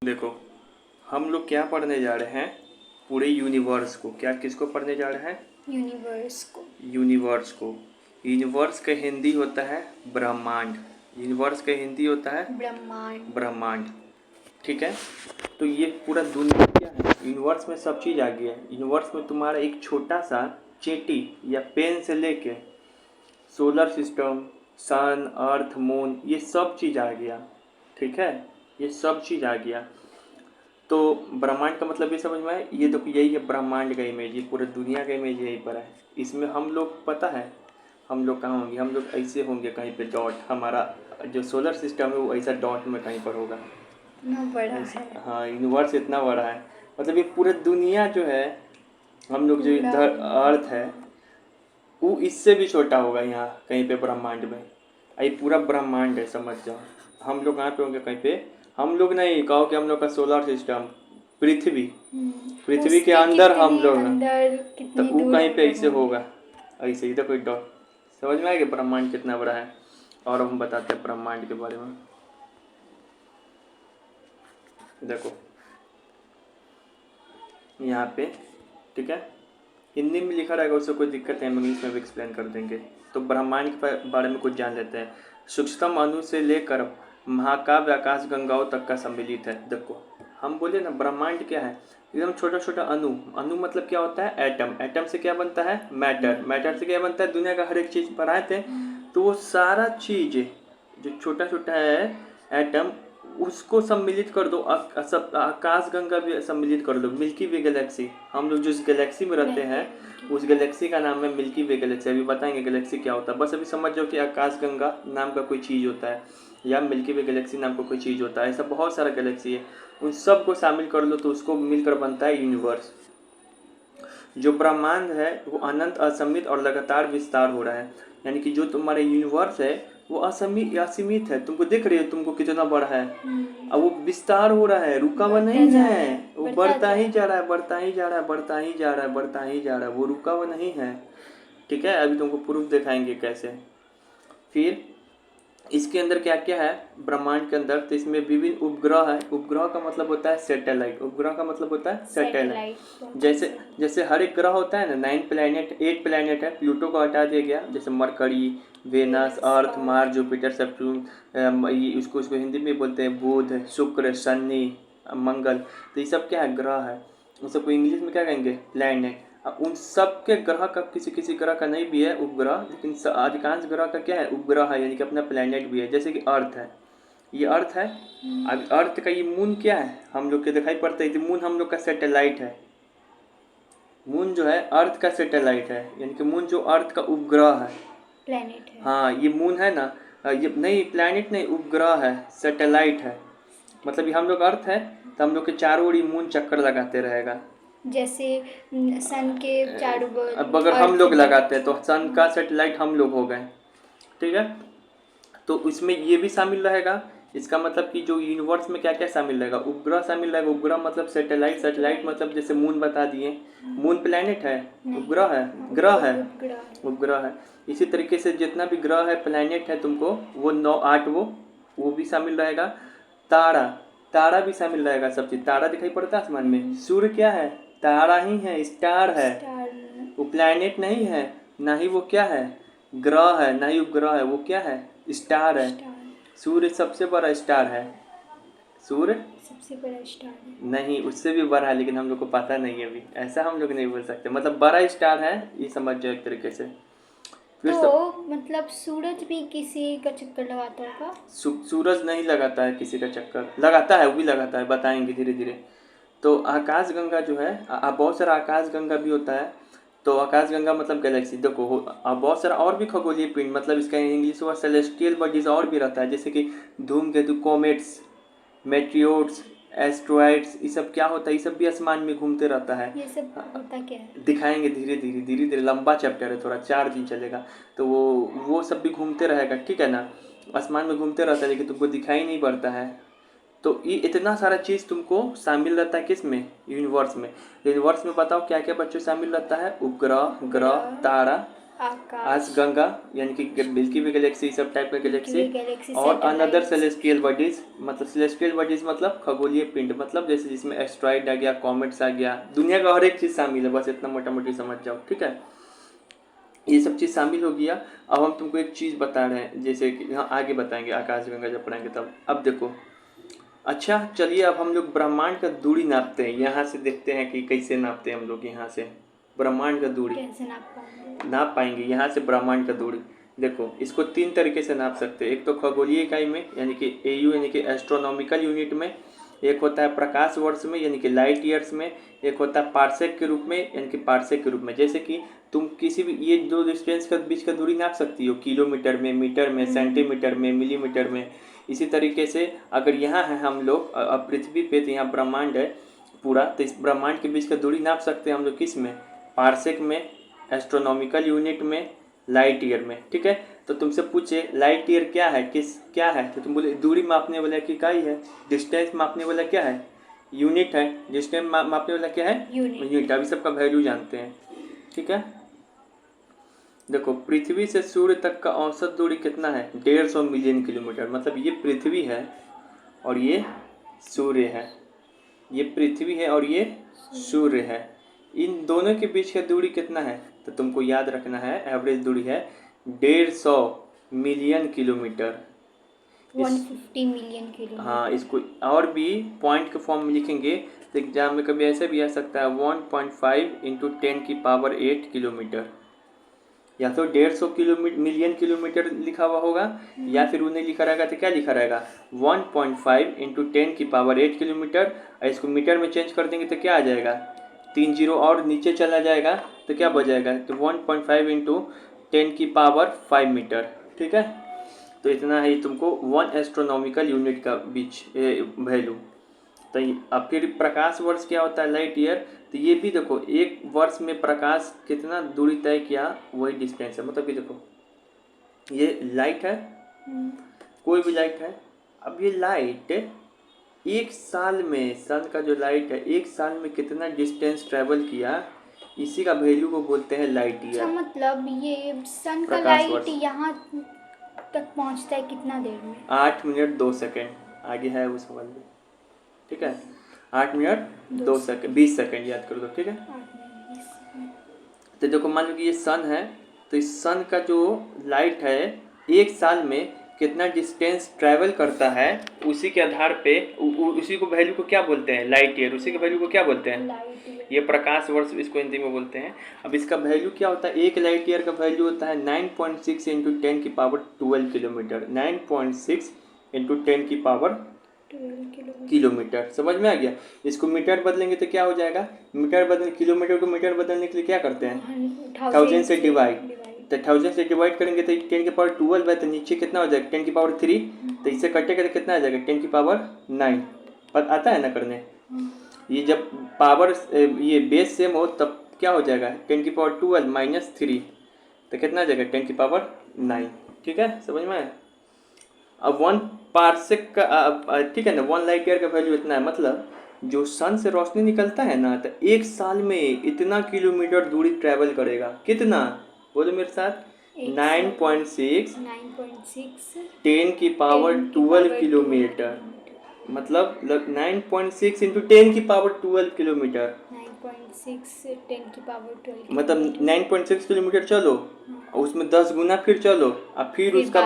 देखो, हम लोग क्या पढ़ने जा रहे हैं? पूरे यूनिवर्स को। क्या किसको पढ़ने जा रहे हैं? यूनिवर्स को। यूनिवर्स को। यूनिवर्स का हिंदी होता है ब्रह्मांड। यूनिवर्स का हिंदी होता है ब्रह्मांड। ब्रह्मांड। ठीक है। तो ये पूरा दुनिया क्या है? यूनिवर्स में सब चीज़ आ गया है। यूनिवर्स में तुम्हारा एक छोटा सा चींटी या पेन से लेके सोलर सिस्टम, सन, अर्थ, मून, ये सब चीज़ आ गया। ठीक है, ये सब चीज़ आ गया। तो ब्रह्मांड का मतलब ये समझ में आया? ये देखो, यही है ब्रह्मांड का इमेज। ये पूरे दुनिया का इमेज यहीं पर है। इसमें हम लोग, पता है हम लोग कहाँ होंगे? हम लोग ऐसे होंगे कहीं पे डॉट। हमारा जो सोलर सिस्टम है वो ऐसा डॉट में कहीं पर होगा। इतना बड़ा ऐसे, है हाँ, यूनिवर्स इतना बड़ा है। मतलब ये पूरे दुनिया जो है, हम लोग जो पूरा। इधर अर्थ है, वो इससे भी छोटा होगा यहाँ कहीं पे ब्रह्मांड में। ये पूरा ब्रह्मांड है, समझ जाओ। हम लोग कहाँ पे होंगे? कहीं पे, हम लोग नहीं कहो कि हम लोग का सोलर सिस्टम, पृथ्वी, पृथ्वी के उसके अंदर हम कितने लोग हैं। अंदर तो कितनी वो दूर कहीं हम पे लोग ऐसे होंगे। होगा, ऐसे ही। देखो डॉट, समझ में आएगा ब्रह्मांड कितना बड़ा है। और अब हम बताते हैं ब्रह्मांड के बारे में। देखो यहाँ पे, ठीक है, हिंदी में लिखा रहेगा, उससे कोई दिक्कत है, हम इंग्लिश में भी एक्सप्लेन कर देंगे। तो ब्रह्मांड के बारे में कुछ जान लेते हैं। सूक्ष्मतम अणु से लेकर महाकाव्य आकाश गंगाओं तक का सम्मिलित है। देखो, हम बोले ना ब्रह्मांड क्या है? एकदम छोटा छोटा अणु। अणु मतलब क्या होता है? एटम। एटम से क्या बनता है? मैटर। मैटर से क्या बनता है? दुनिया का हर एक चीज़ पढ़ाए थे। तो वो सारा चीज़ जो छोटा छोटा है, एटम, उसको सम्मिलित कर दो। सब आकाश गंगा भी सम्मिलित कर दो। मिल्की वे गैलेक्सी, हम लोग जिस गैलेक्सी में रहते हैं उस गैलेक्सी का नाम है मिल्की वे गैलेक्सी। अभी बताएंगे गैलेक्सी क्या होता है। बस अभी समझ जाओ कि आकाश गंगा नाम का कोई चीज़ होता है या मिल्की वे गैलेक्सी नाम का कोई चीज़ होता है। ऐसा बहुत सारा गैलेक्सी है, उन सब को शामिल कर लो तो उसको मिलकर बनता है यूनिवर्स। जो ब्रह्मांड है वो अनंत, असीमित और लगातार विस्तार हो रहा है। यानी कि जो तुम्हारा यूनिवर्स है वो असीमित है। तुमको दिख रही है तुमको कितना बड़ा है। अब वो विस्तार हो रहा है, रुका हुआ बढ़ता नहीं जा रहा है। है, वो बढ़ता बढ़ता जा ही रहा जा रहा है, बढ़ता ही जा रहा है, बढ़ता ही जा रहा है, बढ़ता ही जा रहा है। वो रुका हुआ नहीं है। ठीक है, अभी तुमको प्रूफ दिखाएंगे कैसे। फिर इसके अंदर क्या क्या है ब्रह्मांड के अंदर? तो इसमें विभिन्न उपग्रह है। उपग्रह का मतलब होता है सैटेलाइट। उपग्रह का मतलब होता है सैटेलाइट। जैसे जैसे हर एक ग्रह होता है ना, 9 प्लैनेट, 8 प्लैनेट है। प्लूटो को हटा दिया गया। जैसे मरकरी, वेनस, अर्थ, मार्स, जुपिटर, सैटर्न, उसको उसको हिंदी में बोलते हैं बुध, शुक्र, शनि, मंगल। तो ये सब क्या है? ग्रह है। उन सबको इंग्लिश में क्या कहेंगे? प्लैनेट। अब उन सब के ग्रह का, किसी किसी ग्रह का नहीं भी है उपग्रह, लेकिन अधिकांश ग्रह का क्या है? उपग्रह है, यानी कि अपना प्लैनेट भी है। जैसे कि अर्थ है, ये अर्थ है। अब अर्थ का ये मून क्या है? हम लोग के दिखाई पड़ता है। मून हम लोग का सैटेलाइट है। मून जो है अर्थ का सैटेलाइट है, यानी कि मून जो अर्थ का उपग्रह है, प्लेनेट है। हाँ ये मून है ना। ये नहीं, प्लैनेट नहीं, उपग्रह है, सैटेलाइट है। मतलब ये हम लोग अर्थ है, तो हम लोग के चारों ओर मून चक्कर लगाते रहेगा। जैसे सन के चारों अब अगर हम अर्थ लोग जब लगाते हैं तो सन का सैटेलाइट हम लोग हो गए। ठीक है, तो इसमें ये भी शामिल रहेगा। इसका मतलब कि जो यूनिवर्स में क्या क्या शामिल रहेगा? उपग्रह शामिल रहेगा। उपग्रह मतलब सैटेलाइट। सैटेलाइट मतलब जैसे मून बता दिए, मून प्लैनेट है, उपग्रह है, ग्रह है, उपग्रह है। इसी तरीके से जितना भी ग्रह है, प्लैनेट है, तुमको वो 9 8 वो भी शामिल रहेगा। तारा, तारा भी शामिल रहेगा। सब चीज़, तारा दिखाई पड़ता है आसमान में। सूर्य क्या है? तारा ही है, स्टार है। वो प्लैनेट नहीं है, ना ही वो क्या है? ग्रह है, ना ही उपग्रह है। वो क्या है? स्टार है। सूर्य सबसे बड़ा स्टार है। सूर्य सबसे बड़ा स्टार है। नहीं, उससे भी बड़ा है, लेकिन हम लोग को पता नहीं है अभी। ऐसा हम लोग नहीं बोल सकते। मतलब बड़ा स्टार है, ये समझ जाओ एक तरीके से। फिर तो मतलब सूरज भी किसी का चक्कर लगाता होगा? सूरज नहीं लगाता है किसी का चक्कर। लगाता है, वो भी लगाता है, बताएंगे धीरे धीरे। तो आकाश गंगा जो है, बहुत सारा आकाश गंगा भी होता है। तो आकाश गंगा मतलब गैलेक्सी। देखो बहुत सारा और भी खगोलीय पिंड, मतलब इसका इंग्लिश हुआ सेलेस्टियल बॉडीज, और भी रहता है। जैसे कि धूमकेतु, कॉमेट्स, मेट्रियोट्स, एस्ट्रॉइड्स, ये सब क्या होता है? ये सब भी आसमान में घूमते रहता है। ये सब होता क्या है? दिखाएंगे धीरे धीरे, धीरे धीरे। लंबा चैप्टर है थोड़ा, 4 दिन चलेगा। तो वो सब भी घूमते रहेगा, ठीक है ना। आसमान में घूमते रहता है, लेकिन तुमको दिखाई नहीं पड़ता है। तो ये इतना सारा चीज़ तुमको शामिल रहता है किस में? यूनिवर्स में। यूनिवर्स में बताओ क्या क्या बच्चों शामिल रहता है? उपग्रह, ग्रह, तारा आकाश, गंगा यानी कि मिल्की वे गैलेक्सी, सब टाइप का गैलेक्सी, गैलेक्सी, और अनदर सैटेलाइट्स, सेलेस्टियल बॉडीज, मतलब सेलेस्टियल बॉडीज मतलब खगोलीय पिंड, मतलब जैसे जिसमें एस्ट्रॉइड आ गया, कॉमेट्स आ गया, दुनिया का हर एक चीज़ शामिल है, बस इतना मोटा मोटी समझ जाओ, ठीक है। ये सब चीज़ शामिल हो गया। अब हम तुमको एक चीज़ बता रहे हैं, जैसे कि हाँ आगे बताएंगे आकाशगंगा जब पढ़ाएंगे तब। अब देखो, अच्छा चलिए अब हम लोग ब्रह्मांड का दूरी नापते हैं, यहाँ से देखते हैं कि कैसे नापते हैं हम लोग यहाँ से ब्रह्मांड का दूरी कैसे नाप पाएंगे यहाँ से ब्रह्मांड का दूरी। देखो इसको 3 तरीके से नाप सकते हैं, एक तो खगोलीय इकाई में यानी कि AU यानी कि एस्ट्रोनॉमिकल यूनिट में, एक होता है प्रकाश वर्ष में यानी कि लाइट ईयर्स में, एक होता है पार्सेक के रूप में यानी कि पार्सेक के रूप में। जैसे कि तुम किसी भी ये दो डिस्टेंस के बीच का दूरी नाप सकती हो, किलोमीटर में, मीटर में, सेंटीमीटर में, मिलीमीटर में। इसी तरीके से अगर यहाँ है हम लोग पृथ्वी पे, तो यहाँ ब्रह्मांड है पूरा, तो इस ब्रह्मांड के बीच का दूरी नाप सकते हैं हम लोग किस में, पार्सेक में, एस्ट्रोनॉमिकल यूनिट में, लाइट ईयर में, ठीक है। तो तुमसे पूछे लाइट ईयर क्या है, क्या है, तो तुम बोले दूरी मापने वाला की इकाई है, डिस्टेंस मापने वाला क्या है, यूनिट है, डिस्टेंस मापने वाला क्या है, यूनिट। अभी सबका वैल्यू जानते हैं, ठीक है। देखो पृथ्वी से सूर्य तक का औसत दूरी कितना है, 150 मिलियन किलोमीटर। मतलब ये पृथ्वी है और ये सूर्य है, ये पृथ्वी है और ये सूर्य है। इन दोनों के बीच का दूरी कितना है, तो तुमको याद रखना है, एवरेज दूरी है 150 मिलियन किलोमीटर। 150 million kilometre. हाँ, इसको और भी पॉइंट के फॉर्म में लिखेंगे तो एग्जाम में कभी ऐसे भी आ सकता है 1.5 इंटू 10⁸ किलोमीटर, या तो 150 मिलियन किलोमीटर लिखा हुआ होगा, या फिर उन्हें लिखा रहेगा तो क्या लिखा रहेगा 1.5 इंटू 10⁸ किलोमीटर। और इसको मीटर में चेंज कर देंगे तो क्या आ जाएगा, 3 जीरो और नीचे चला जाएगा तो क्या बच तो 1.5 इंटू 10⁵ मीटर, ठीक है। तो इतना है तुमको 1 एस्ट्रोनॉमिकल यूनिट का बीच वैल्यू। तो अब फिर प्रकाश वर्ष क्या होता है, लाइट ईयर। तो ये भी देखो एक वर्ष में प्रकाश कितना दूरी तय किया, वही डिस्टेंस है। मतलब कि देखो ये लाइट है, कोई भी लाइट है, अब ये लाइट एक साल में, सन का जो लाइट है एक साल में कितना डिस्टेंस ट्रेवल किया, इसी का वैल्यू को बोलते हैं लाइट ईयर। मतलब ये सन का प्रकाश लाइट वर्ष यहाँ तक पहुँचता है कितना देर में, 8 मिनट 2 सेकेंड, आगे है उस सवाल में, ठीक है। 8 मिनट 2 सेकेंड 20 सेकेंड याद कर दो, ठीक है। 8 मिनट 20 सेकंड। तो देखो मान लो कि ये सन है, तो इस सन का जो लाइट है एक साल में कितना डिस्टेंस ट्रैवल करता है, उसी के आधार पे उसी को वैल्यू को क्या बोलते हैं, लाइट ईयर। उसी के वैल्यू को क्या बोलते हैं, लाइट ईयर। ये प्रकाश वर्ष इसको हिंदी में बोलते हैं। अब इसका वैल्यू क्या होता है, एक लाइट ईयर का वैल्यू होता है 9.6 इंटू 10⁻12 किलोमीटर। 9.6 इंटू 10⁻12 किलोमीटर, समझ में आ गया। इसको मीटर बदलेंगे तो क्या हो जाएगा, मीटर बदल किलोमीटर को मीटर बदलने के लिए क्या करते हैं, 1000 से डिवाइड। तो 1000 से डिवाइड करेंगे तो 10⁻12 है, तो नीचे कितना हो जाएगा 10⁻3, तो इससे कटेगा तो कितना आ जाएगा 10⁻9। पता आता है ना करने। ये जब पावर ये बेस सेम हो तब क्या हो जाएगा 10⁻12 माइनस 3, तो कितना आ जाएगा 10⁻9, ठीक है, समझ में आया। अब 1 पार्सेक का ठीक है ना, 1 लाइट ईयर का वैल्यू इतना है। मतलब जो सन से रोशनी निकलता है ना, तो एक साल में इतना किलोमीटर दूरी ट्रैवल करेगा। कितना, बोलो मेरे साथ, 9.6 10⁻12 किलोमीटर। मतलब 9.6 इंटू 10⁻12 किलोमीटर, 9.6 10⁻12 मतलब 9.6 किलोमीटर चलो और उसमें 10 गुना फिर चलो, और फिर उसका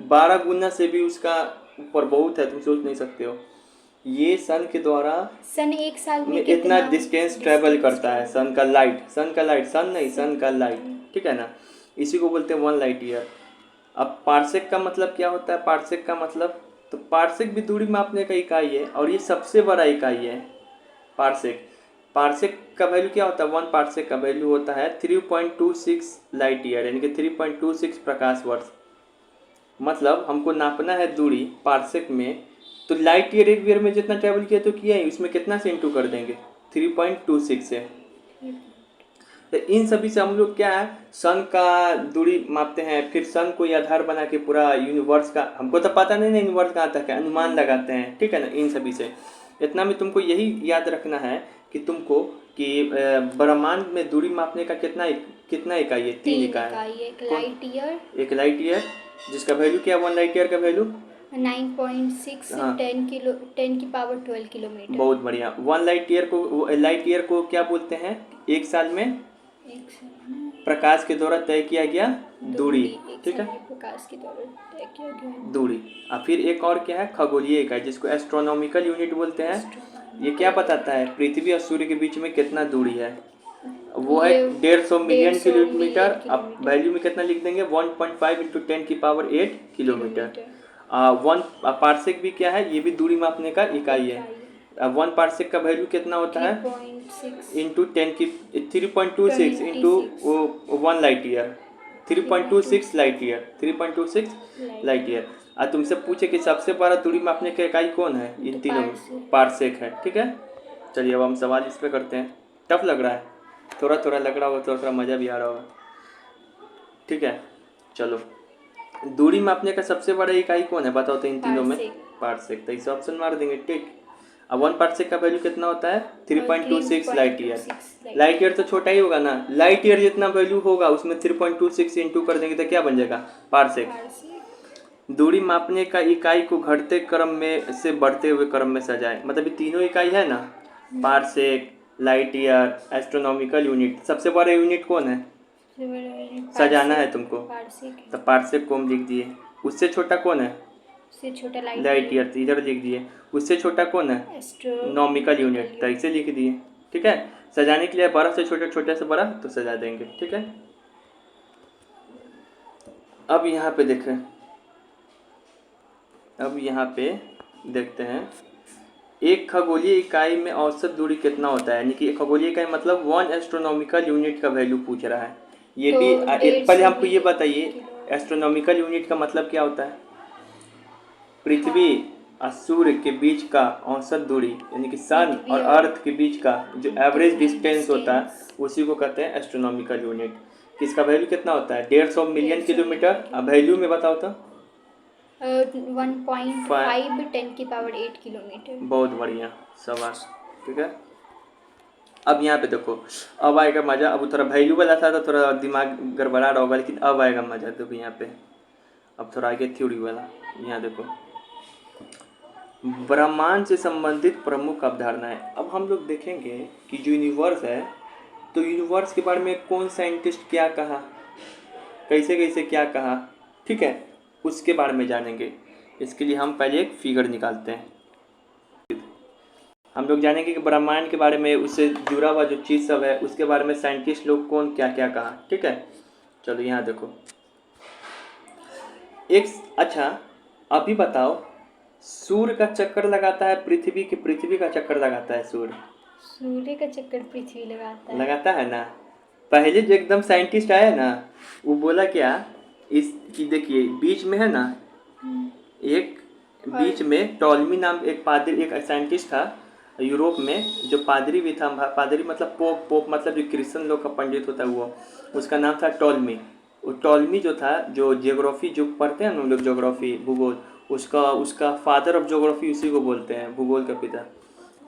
12 गुना से भी उसका ऊपर बहुत है, तुम सोच नहीं सकते हो। ये सन के द्वारा सन एक साल में इतना डिस्टेंस ट्रेवल करता है। सन का लाइट, सन नहीं, सन का लाइट, ठीक है ना, इसी को बोलते हैं 1 लाइट ईयर। अब पार्सेक का मतलब क्या होता है, पार्सेक का मतलब, तो पार्सेक भी दूरी मापने का इकाई है और ये सबसे बड़ा इकाई है पार्सेक। पार्सेक का वैल्यू क्या होता है, 1 पार्सेक का वैल्यू होता है 3.26 लाइट ईयर, यानी कि 3.26 प्रकाश वर्ष। मतलब हमको नापना है दूरी पार्सेक में, तो लाइट ईयर एक ईयर में जितना ट्रैवल किया तो किया ही, उसमें कितना से इंटू कर देंगे 3.26 से। तो इन सभी से हम लोग क्या है, सन का दूरी मापते हैं, फिर सन को आधार बना के पूरा यूनिवर्स का, हमको तो पता नहीं ना यूनिवर्स कहाँ तक है, अनुमान लगाते हैं, ठीक है ना, इन सभी से। इतना में तुमको यही याद रखना है कि तुमको कि ब्रह्मांड में दूरी मापने का कितना इकाई है? 3 3 इकाई। इकाई, एक कौन? लाइट ईयर, एक लाइट ईयर, जिसका वैल्यू क्या है? 1 लाइट ईयर का वैल्यू 9.6 हाँ 10 की पावर 12 किलोमीटर। बहुत बढ़िया। 1 लाइट ईयर को क्या बोलते हैं? एक साल में एक साल प्रकाश के द्वारा तय किया गया दूरी। एक ठीक साल है, में प्रकाश की दौड़ तय किया गया दूरी। अब फिर एक और क्या है? खगोलीय इकाई, जिसको एस्ट्रोनॉमिकल यूनिट बोलते हैं। ये क्या बताता है? पृथ्वी और सूर्य के बीच में कितना दूरी है? वो है ये 150 मिलियन 150 किलोमीटर। मिलियन अब किलोमीटर। वैल्यू में कितना लिख देंगे? 1.5 इंटू 10 की power 8 kilometre. Kilometre. One parsec भी क्या है? ये भी दूरी मापने का इकाई है। अब 1 पार्सेक का वैल्यू कितना होता है? 3.6 इंटू 10 की 3.26 into 1 light year, 3.26 light year, 3.26 light year. आज तुमसे पूछे कि सबसे बड़ा दूरी मापने का इकाई कौन है? इन तीनों में पार्सेक है। ठीक है, चलिए अब हम सवाल इस पे करते हैं। टफ लग रहा है, थोड़ा थोड़ा लग रहा होगा, थोड़ा थोड़ा मज़ा भी आ रहा होगा। ठीक है, चलो। दूरी मापने का सबसे बड़ा इकाई कौन है? बताओ तो इन तीनों में। पार्सेक। तो इसे ऑप्शन मार देंगे। ठीक। अब 1 पार्सेक का वैल्यू कितना होता है? 3.26 लाइट ईयर। लाइट ईयर तो छोटा ही होगा ना, लाइट ईयर जितना वैल्यू होगा उसमें 3.26 इंटू कर देंगे तो क्या बन जाएगा? पार्सेक। दूरी मापने का इकाई को घटते क्रम में से बढ़ते हुए क्रम में सजाए, मतलब ये तीनों इकाई है ना, parsec, light year, astronomical unit. सबसे बड़ा यूनिट कौन है? सजाना है तुमको, तो पार्सेक को हम लिख दिए। उससे छोटा कौन है? उससे छोटा लाइट ईयर, तो इधर लिख दिए। उससे छोटा कौन है? नॉमिकल यूनिट, तो इसे लिख दिए। ठीक है, सजाने के लिए बड़ा से छोटा, छोटे से बड़ा तो सजा देंगे। ठीक है, अब यहाँ पे देखें, अब यहाँ पे देखते हैं एक खगोलीय इकाई में औसत दूरी कितना होता है? यानी कि एक खगोलीय इकाई मतलब 1 एस्ट्रोनॉमिकल यूनिट का वैल्यू पूछ रहा है। ये तो भी पहले हमको ये 150 बताइए एस्ट्रोनॉमिकल यूनिट का मतलब क्या होता है? पृथ्वी और सूर्य के बीच का औसत दूरी, यानी कि सन और अर्थ के बीच का जो एवरेज डिस्टेंस होता है उसी को कहते हैं एस्ट्रोनॉमिकल यूनिट। किसका वैल्यू कितना होता है? 150 मिलियन किलोमीटर। अब वैल्यू में बताओ तो। 1.5 10 की पावर 8 किलोमीटर। बहुत बढ़िया, शाबाश। ठीक है, अब यहाँ पे देखो, अब आएगा मज़ा। अब थोड़ा वैल्यू वाला था तो थोड़ा दिमाग गड़बड़ा रहा होगा, लेकिन अब आएगा मज़ा। देखो यहाँ पे अब थोड़ा आगे थ्योरी वाला। यहाँ देखो, ब्रह्मांड से संबंधित प्रमुख अवधारणाएं। अब हम लोग देखेंगे कि जो यूनिवर्स है, तो यूनिवर्स के बारे में कौन साइंटिस्ट क्या कहा, कैसे कैसे क्या कहा, ठीक है, उसके बारे में जानेंगे। इसके लिए हम पहले एक फिगर निकालते हैं। हम लोग जानेंगे कि ब्रह्मांड के बारे में, उससे जुड़ा हुआ जो चीज़ सब है उसके बारे में साइंटिस्ट लोग कौन क्या क्या कहा। ठीक है, चलो यहाँ देखो एक। अच्छा, अभी बताओ, सूर्य का चक्कर लगाता है पृथ्वी की पृथ्वी का चक्कर लगाता है सूर्य? सूर्य का चक्कर पृथ्वी लगाता है ना। पहले जो एकदम साइंटिस्ट आया ना, वो बोला क्या, इस कि देखिए बीच में है ना, एक बीच में टॉलमी नाम एक पादरी, एक साइंटिस्ट था यूरोप में, जो पादरी भी था। पादरी मतलब पोप मतलब जो क्रिश्चियन लोग का पंडित होता है वो, उसका नाम था टॉलमी। वो टॉलमी जो था, जो जियोग्राफी जो पढ़ते हैं हम लोग, जियोग्राफी भूगोल, उसका फादर ऑफ जियोग्राफी उसी को बोलते हैं, भूगोल का पिता।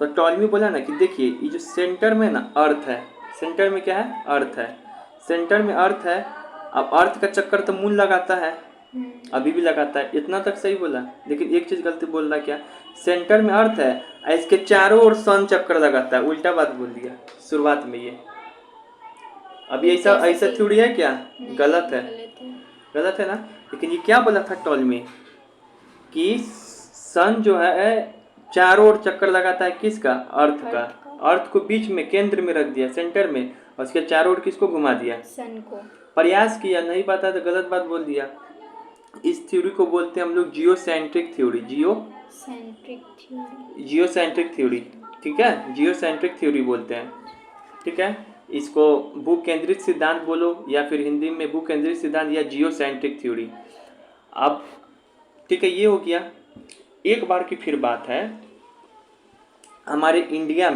तो टॉलमी बोला ना कि देखिए ये जो सेंटर में ना अर्थ है, सेंटर में क्या है? अर्थ है, सेंटर में अर्थ है। अब अर्थ का चक्कर तो मून लगाता है, अभी भी लगाता है। इतना तक सही बोला, लेकिन एक चीज़ गलती बोल रहा, क्या? सेंटर में अर्थ है और इसके चारों ओर सन चक्कर लगाता है। उल्टा बात बोल दिया शुरुआत में ये। अभी ऐसा थ्योरी है क्या? गलत है, गलत है ना। लेकिन ये क्या बोला था टॉलमी कि सन जो है चारों ओर चक्कर लगाता है, किसका? अर्थ का। अर्थ को बीच में केंद्र में रख दिया, सेंटर में, और उसके चारों ओर किसको घुमा दिया? सन को। प्रयास किया, नहीं पता तो गलत बात बोल दिया। इस थ्योरी को बोलते हैं हम लोग जियोसेंट्रिक थ्योरी। जियोसेंट्रिक थ्योरी, ठीक है, जियोसेंट्रिक थ्योरी बोलते हैं। ठीक है, इसको भू केंद्रित सिद्धांत बोलो, या फिर हिंदी में भू केंद्रित सिद्धांत या जियोसेंट्रिक थ्योरी। अब ठीक है, ये हो गया। एक बार की फिर बात है, हमारे इंडिया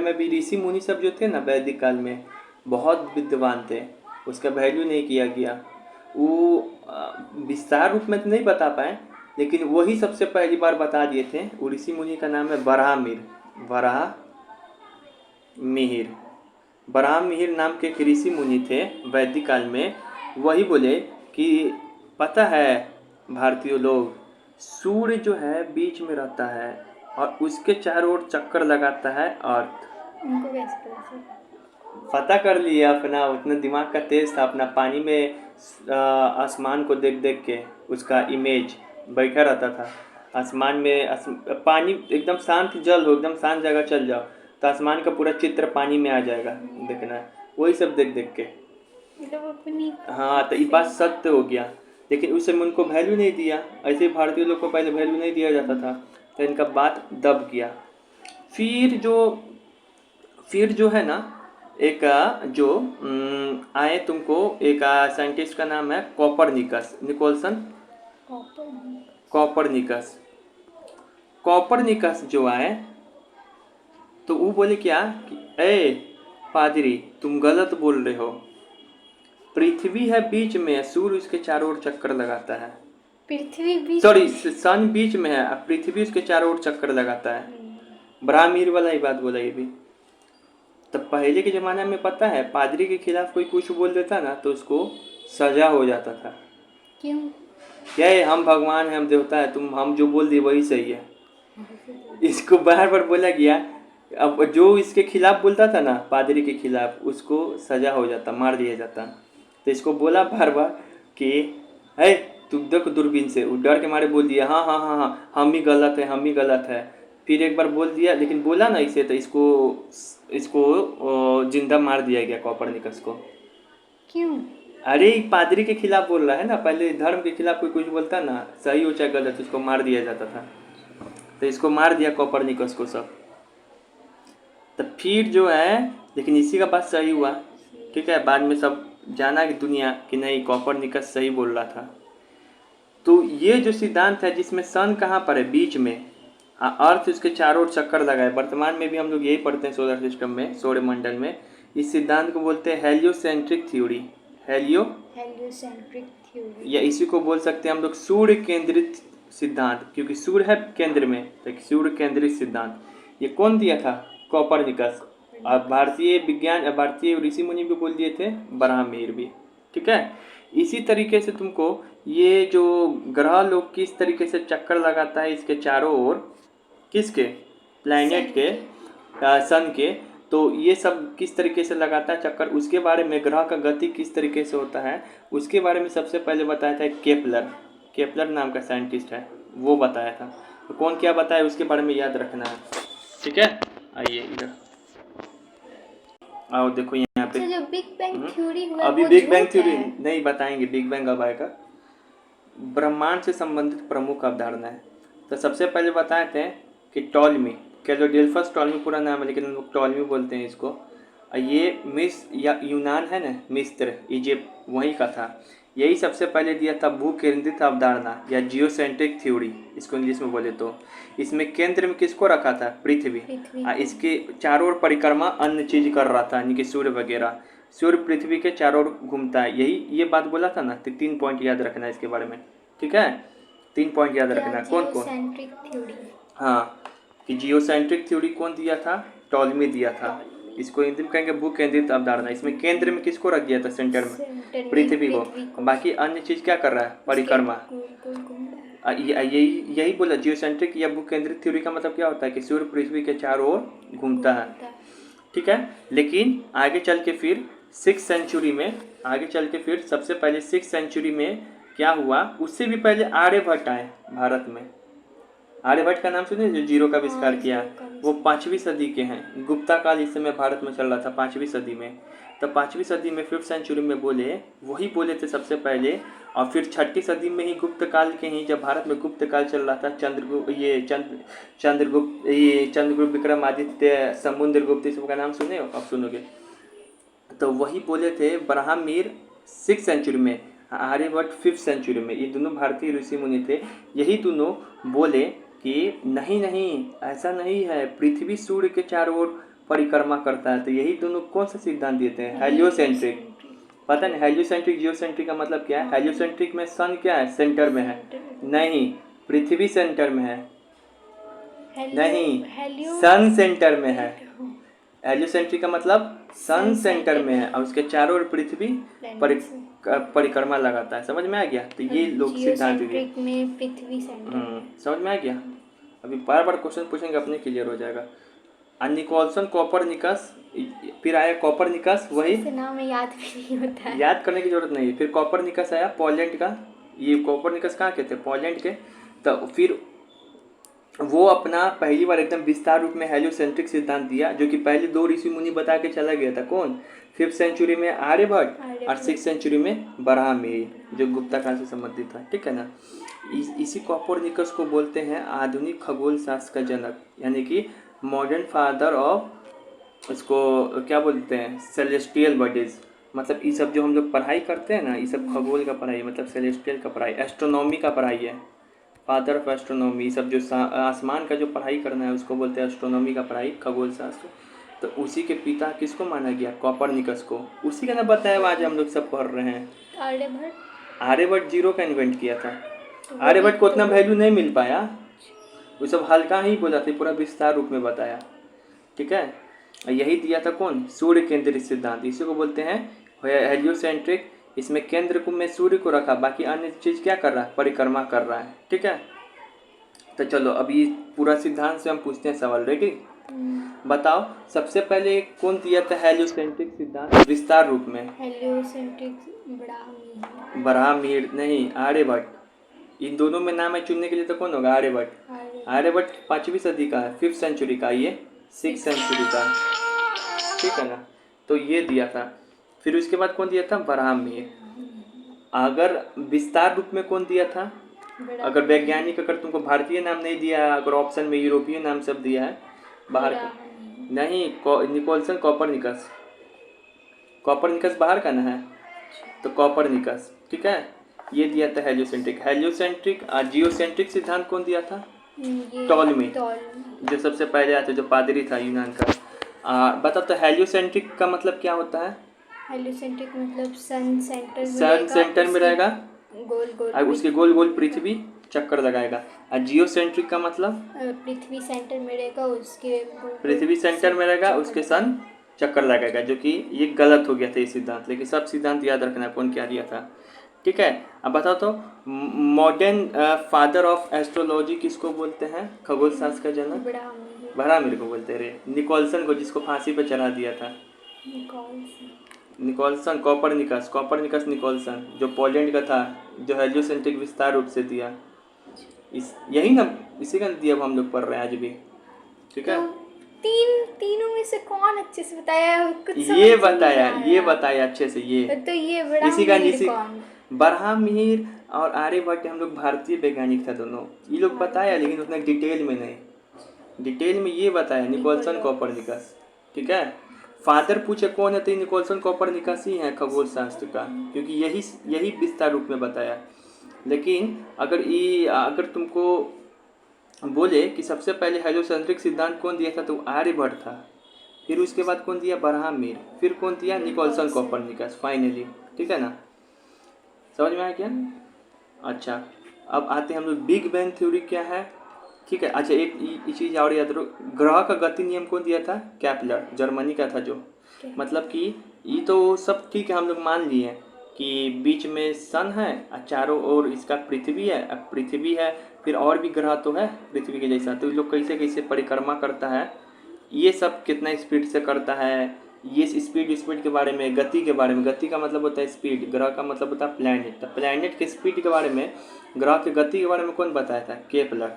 में भी ऋषि मुनि सब जो थे ना वैदिक काल में, बहुत विद्वान थे, उसका वैल्यू नहीं किया गया। वो विस्तार रूप में तो नहीं बता पाए, लेकिन वही सबसे पहली बार बता दिए थे। वो ऋषि मुनि का नाम है बराहमिर। बराहमिहिर। बराहमिहिर नाम के एक ऋषि मुनि थे वैदिक काल में। वही बोले कि पता है भारतीय लोग, सूर्य जो है बीच में रहता है और उसके चारों ओर चक्कर लगाता है अर्थ। उनको कैसे पता चला? पता कर लिया अपना, उतना दिमाग का तेज था अपना। पानी में आसमान को देख देख के उसका इमेज बैठा रहता था। आसमान में पानी एकदम शांत जल हो, एकदम शांत जगह चल जाओ तो आसमान का पूरा चित्र पानी में आ जाएगा देखना है, वही सब देख देख के। मतलब अपनी हाँ, तो ये बात सत्य हो गया। लेकिन उस समय उनको वैल्यू नहीं दिया, ऐसे ही भारतीय लोग को पहले वैल्यू नहीं दिया जाता था, तो इनका बात दब गया। फिर जो है ना, एक जो आए तुमको, एक साइंटिस्ट का नाम है कॉपरनिकस, निकोलसन कॉपर नहीं। कॉपरनिकस। कॉपरनिकस जो आए तो वो बोले क्या कि ए पादरी, तुम गलत बोल रहे हो। पृथ्वी है बीच में, सूर्य उसके चारों ओर चक्कर लगाता है। पृथ्वी भी सॉरी, सन बीच में है, पृथ्वी उसके चारों ओर चक्कर लगाता है। ब्राह्मीर वाला ही बात बोला ये भी। तो पहले के ज़माने में पता है, पादरी के खिलाफ कोई कुछ बोल देता ना तो उसको सजा हो जाता था। क्यों? क्या है, हम भगवान हैं, हम देवता है, हम जो बोल दिए वही सही है। इसको बार बार बोला गया। अब जो इसके खिलाफ बोलता था ना, पादरी के खिलाफ, उसको सजा हो जाता, मार दिया जाता। तो इसको बोला बार बार कि है तू देखो दूरबीन से, वो डर के मारे बोल दिया हाँ हाँ हाँ हाँ हम ही गलत है, हम ही गलत है। फिर एक बार बोल दिया, लेकिन बोला ना इसे, तो इसको जिंदा मार दिया गया कॉपरनिकस को। क्यों? अरे पादरी के खिलाफ बोल रहा है ना, पहले धर्म के खिलाफ कोई कुछ बोलता ना, सही हो चाहे गलत, उसको मार दिया जाता था। तो इसको मार दिया कॉपरनिकस को सब। तो फिर जो है, लेकिन इसी का बात सही हुआ, ठीक है। बाद में सब जाना कि दुनिया कि नहीं, कॉपरनिकस सही बोल रहा था। तो ये जो सिद्धांत है जिसमें सन कहाँ पर है, बीच में, अर्थ उसके चारों ओर चक्कर लगाए, वर्तमान में भी हम लोग यही पढ़ते हैं सोलर सिस्टम में, सौरमंडल में। इस सिद्धांत को बोलते हैं हेलियोसेंट्रिक थ्योरी। हेलियोसेंट्रिक थ्योरी, या इसी को बोल सकते हैं हम लोग सूर्य केंद्रित सिद्धांत, क्योंकि सूर्य है केंद्र में, तो सूर्य केंद्रित सिद्धांत। ये कौन दिया था? कॉपरनिकस। और भारतीय ऋषि मुनि भी बोल दिए थे, ब्राह्मीर भी, ठीक है। इसी तरीके से तुमको ये जो ग्रह लोग किस तरीके से चक्कर लगाता है इसके चारों ओर, किसके, प्लैनेट के, सन के, तो ये सब किस तरीके से लगाता है चक्कर, उसके बारे में, ग्रह का गति किस तरीके से होता है उसके बारे में सबसे पहले बताया था केपलर नाम का साइंटिस्ट है, वो बताया था। तो कौन क्या बताया उसके बारे में याद रखना है, ठीक है। आइए इधर आओ, देखो यहाँ पे। जो बिग बैंग थ्योरी हुआ, अभी वो बिग बैंग झूठ थ्योरी है? नहीं बताएंगे, बिग बैंग अब आएगा। ब्रह्मांड से संबंधित प्रमुख अवधारणा है। तो सबसे पहले बताए थे कि टॉलमी, कैलोडेल्फस टॉलमी पूरा नाम है, लेकिन हम लोग टॉलमी बोलते हैं इसको। ये मिस्र या यूनान है ना, मिस्र, इजिप्ट, वहीं का था। यही सबसे पहले दिया था भू केंद्रित अवधारणा या जियोसेंट्रिक थ्योरी, इसको इंग्लिश में बोले तो। इसमें केंद्र में किसको रखा था? पृथ्वी। इसके चारों ओर परिक्रमा अन्य चीज कर रहा था, यानी कि सूर्य वगैरह। सूर्य पृथ्वी के चारों ओर घूमता है, यही ये बात बोला था ना। तो 3 पॉइंट याद रखना है इसके बारे में, ठीक है। 3 पॉइंट याद रखना है। कौन कौन? जियोसेंट्रिक थ्योरी, हाँ, कि जियोसेंट्रिक थ्योरी कौन दिया था? टॉलमी दिया था। इसको हिंदी में कहेंगे भू केंद्रित अवधारणा। इसमें केंद्र में किसको रख दिया था? सेंटर में पृथ्वी को। बाकी अन्य चीज क्या कर रहा है? परिक्रमा। यही बोला जियोसेंट्रिक या भू केंद्रित थ्योरी का मतलब क्या होता है कि सूर्य पृथ्वी के चारों ओर घूमता है, ठीक है। लेकिन आगे चल के फिर 6th सेंचुरी में, सबसे पहले 6th सेंचुरी में क्या हुआ, उससे भी पहले आर्यभट्ट आए भारत में। आर्यभट्ट का नाम सुने, जो जीरो का आविष्कार किया, वो 5वीं सदी के हैं। गुप्ता काल इस समय भारत में चल रहा था 5वीं सदी में। तो 5वीं सदी में 5th सेंचुरी में वही बोले थे सबसे पहले। और फिर 6ठी सदी में ही गुप्त काल के ही, जब भारत में गुप्त काल चल रहा था, चंद्रगुप्त विक्रमादित्य, समुद्रगुप्त, सबका नाम सुने हो, अब सुनोगे। तो वही बोले थे ब्राह्मीर 6th सेंचुरी में, आर्यभट्ट 5th सेंचुरी में। ये दोनों भारतीय ऋषि मुनि थे। यही दोनों बोले कि नहीं ऐसा नहीं है, पृथ्वी सूर्य के चारों ओर परिक्रमा करता है। तो यही दोनों कौन सा सिद्धांत देते हैं? हेलियोसेंट्रिक। पता नहीं हेलियोसेंट्रिक जियोसेंट्रिक का मतलब क्या है? हेलियोसेंट्रिक में सन क्या है? सेंटर में है। नहीं, पृथ्वी सेंटर में है। नहीं, हेलियो सन सेंटर में है। हेलियोसेंट्रिक का मतलब सन सन सेंटर में है और उसके चारों ओर पृथ्वी परिक्रमा लगाता है। समझ में आ गया? तो ये लोग सिद्धांत दिए। जियोसेंट्रिक में पृथ्वी सेंटर। समझ में आ गया? अभी बार बार क्वेश्चन पूछेंगे, अपने क्लियर हो जाएगा। निकोलसन, कोपरनिकस, फिर आया कोपरनिकस, वही से नाम याद भी नहीं होता है। याद करने की जरूरत नहीं है। फिर कोपरनिकस आया पोलैंड का। ये कोपरनिकस कहाँ के थे? पोलैंड के। तो फिर वो अपना पहली बार एकदम विस्तार रूप में हेलियोसेंट्रिक सिद्धांत दिया, जो कि पहले 2 ऋषि मुनि बता के चला गया था। कौन? 5th सेंचुरी में आर्यभट्ट और 6th सेंचुरी में बरहामीर, जो गुप्ता काल से संबंधित था। ठीक है ना? इसी कोपरनिकस को बोलते हैं आधुनिक खगोल शास्त्र का जनक, यानी कि मॉडर्न फादर ऑफ, इसको क्या बोलते हैं, सेलेस्टियल बॉडीज। मतलब ये सब जो हम लोग पढ़ाई करते हैं ना, ये सब खगोल का पढ़ाई, मतलब सेलेस्टियल का पढ़ाई, एस्ट्रोनॉमी का पढ़ाई है। फादर ऑफ एस्ट्रोनॉमी, सब जो आसमान का जो पढ़ाई करना है उसको बोलते हैं एस्ट्रोनॉमी का पढ़ाई, खगोल शास्त्र। तो उसी के पिता किसको माना गया? कोपरनिकस को। उसी का ना बताया आज हम लोग सब पढ़ रहे हैं। आर्यभट्ट 0 का इन्वेंट किया था। आर्यभट्ट को उतना वैल्यू नहीं मिल पाया, वो सब हल्का ही बोला था, पूरा विस्तार रूप में बताया। ठीक है? यही दिया था कौन? सूर्य केंद्रित सिद्धांत। इसी को बोलते हैं हेलियोसेंट्रिक। इसमें केंद्र को में सूर्य को रखा, बाकी अन्य चीज क्या कर रहा है? परिक्रमा कर रहा है। ठीक है? तो चलो अभी पूरा सिद्धांत से हम पूछते हैं सवाल। रेडी? बताओ सबसे पहले कौन दिया था हेलियोसेंट्रिक सिद्धांत विस्तार रूप में? हेलियोसेंट्रिक बरहामीर नहीं, आर्यभट्ट। इन दोनों में नाम है चुनने के लिए तो कौन होगा? आर्यभट्ट। आर्यभट्ट 5वीं सदी का है, 5th सेंचुरी का, ये 6th सेंचुरी का। ठीक है ना? तो ये दिया था। फिर उसके बाद कौन दिया था? बरहामीर। अगर विस्तार रूप में कौन दिया था? अगर वैज्ञानिक, अगर तुमको भारतीय नाम नहीं दिया, अगर ऑप्शन में यूरोपीय नाम सब दिया है बाहर का, नहीं, निकोलसन, कोपरनिकस। कोपरनिकस बाहर का ना है, तो कोपरनिकस। ठीक है? ये दिया था हेलियोसेंट्रिक। जियोसेंट्रिक सिद्धांत कौन दिया था? टॉलमी, जो सबसे पहले आया था, जो पादरी था यूनान का। बता तो हेलियोसेंट्रिक का मतलब क्या होता है? हेलियोसेंट्रिक मतलब सन सेंटर में रहेगा, गोल गोल, और उसके गोल गोल पृथ्वी चक्कर लगाएगा। और जियोसेंट्रिक का मतलब पृथ्वी सेंटर में रहेगा, उसके पृथ्वी सेंटर में रहेगा, उसके सन चक्कर लगाएगा। जो कि ये गलत हो गया था ये सिद्धांत, लेकिन सब सिद्धांत याद रखना कौन क्या दिया था। ठीक है? अब बताओ तो मॉडर्न फादर ऑफ एस्ट्रोलॉजी किसको बोलते हैं? खगोल शास्त्र का जनक बरहामीर को बोलते रे। निकोलसन को, जिसको फांसी पे चढ़ा दिया था। निकोलसन, कोपरनिकस निकोलसन, जो पोलैंड का था, जो हेलियोसेंट्रिक विस्तार रूप से दिया। यही ना, इसी का दिया हम लोग पढ़ रहे हैं आज भी। ठीक है? तीनों में से कौन अच्छे से बताया? कुछ ये बताया अच्छे से। ये तो ये बरहामीर और आर्यभट्ट हम लोग भारतीय वैज्ञानिक था दोनों। ये लोग बताया, लेकिन उतना डिटेल में नहीं। डिटेल में ये बताया निकोलसन, कोपरनिकस। ठीक है? फादर पूछे कौन है, तो निकोलसन, कोपरनिकस ही है खगोल शास्त्र का, क्योंकि यही विस्तार रूप में बताया। लेकिन अगर तुमको बोले कि सबसे पहले हेलियोसेंट्रिक सिद्धांत कौन दिया था, तो आर्यभट्ट था। फिर उसके बाद कौन दिया? बरहामीर। फिर कौन दिया? Nicholson, Copernicus, finally. ठीक है ना? समझ में आया क्या? अच्छा, अब आते हैं हम लोग बिग बैंग थ्योरी क्या है। ठीक है? अच्छा, एक चीज़ और याद रखो, ग्रह का गति नियम कौन दिया था? कैपलर, जर्मनी का था जो। मतलब कि ये तो सब ठीक है, हम लोग मान लिए कि बीच में सन है और चारों ओर इसका पृथ्वी है। अब पृथ्वी है, फिर और भी ग्रह तो है पृथ्वी के जैसा, तो ये लोग कैसे कैसे परिक्रमा करता है, ये सब कितना स्पीड से करता है, ये स्पीड के बारे में, गति के बारे में। गति का मतलब होता है स्पीड, ग्रह का मतलब होता है प्लैनेट। तो प्लैनेट के स्पीड के बारे में, ग्रह की गति के बारे में कौन बताया था? केपलर।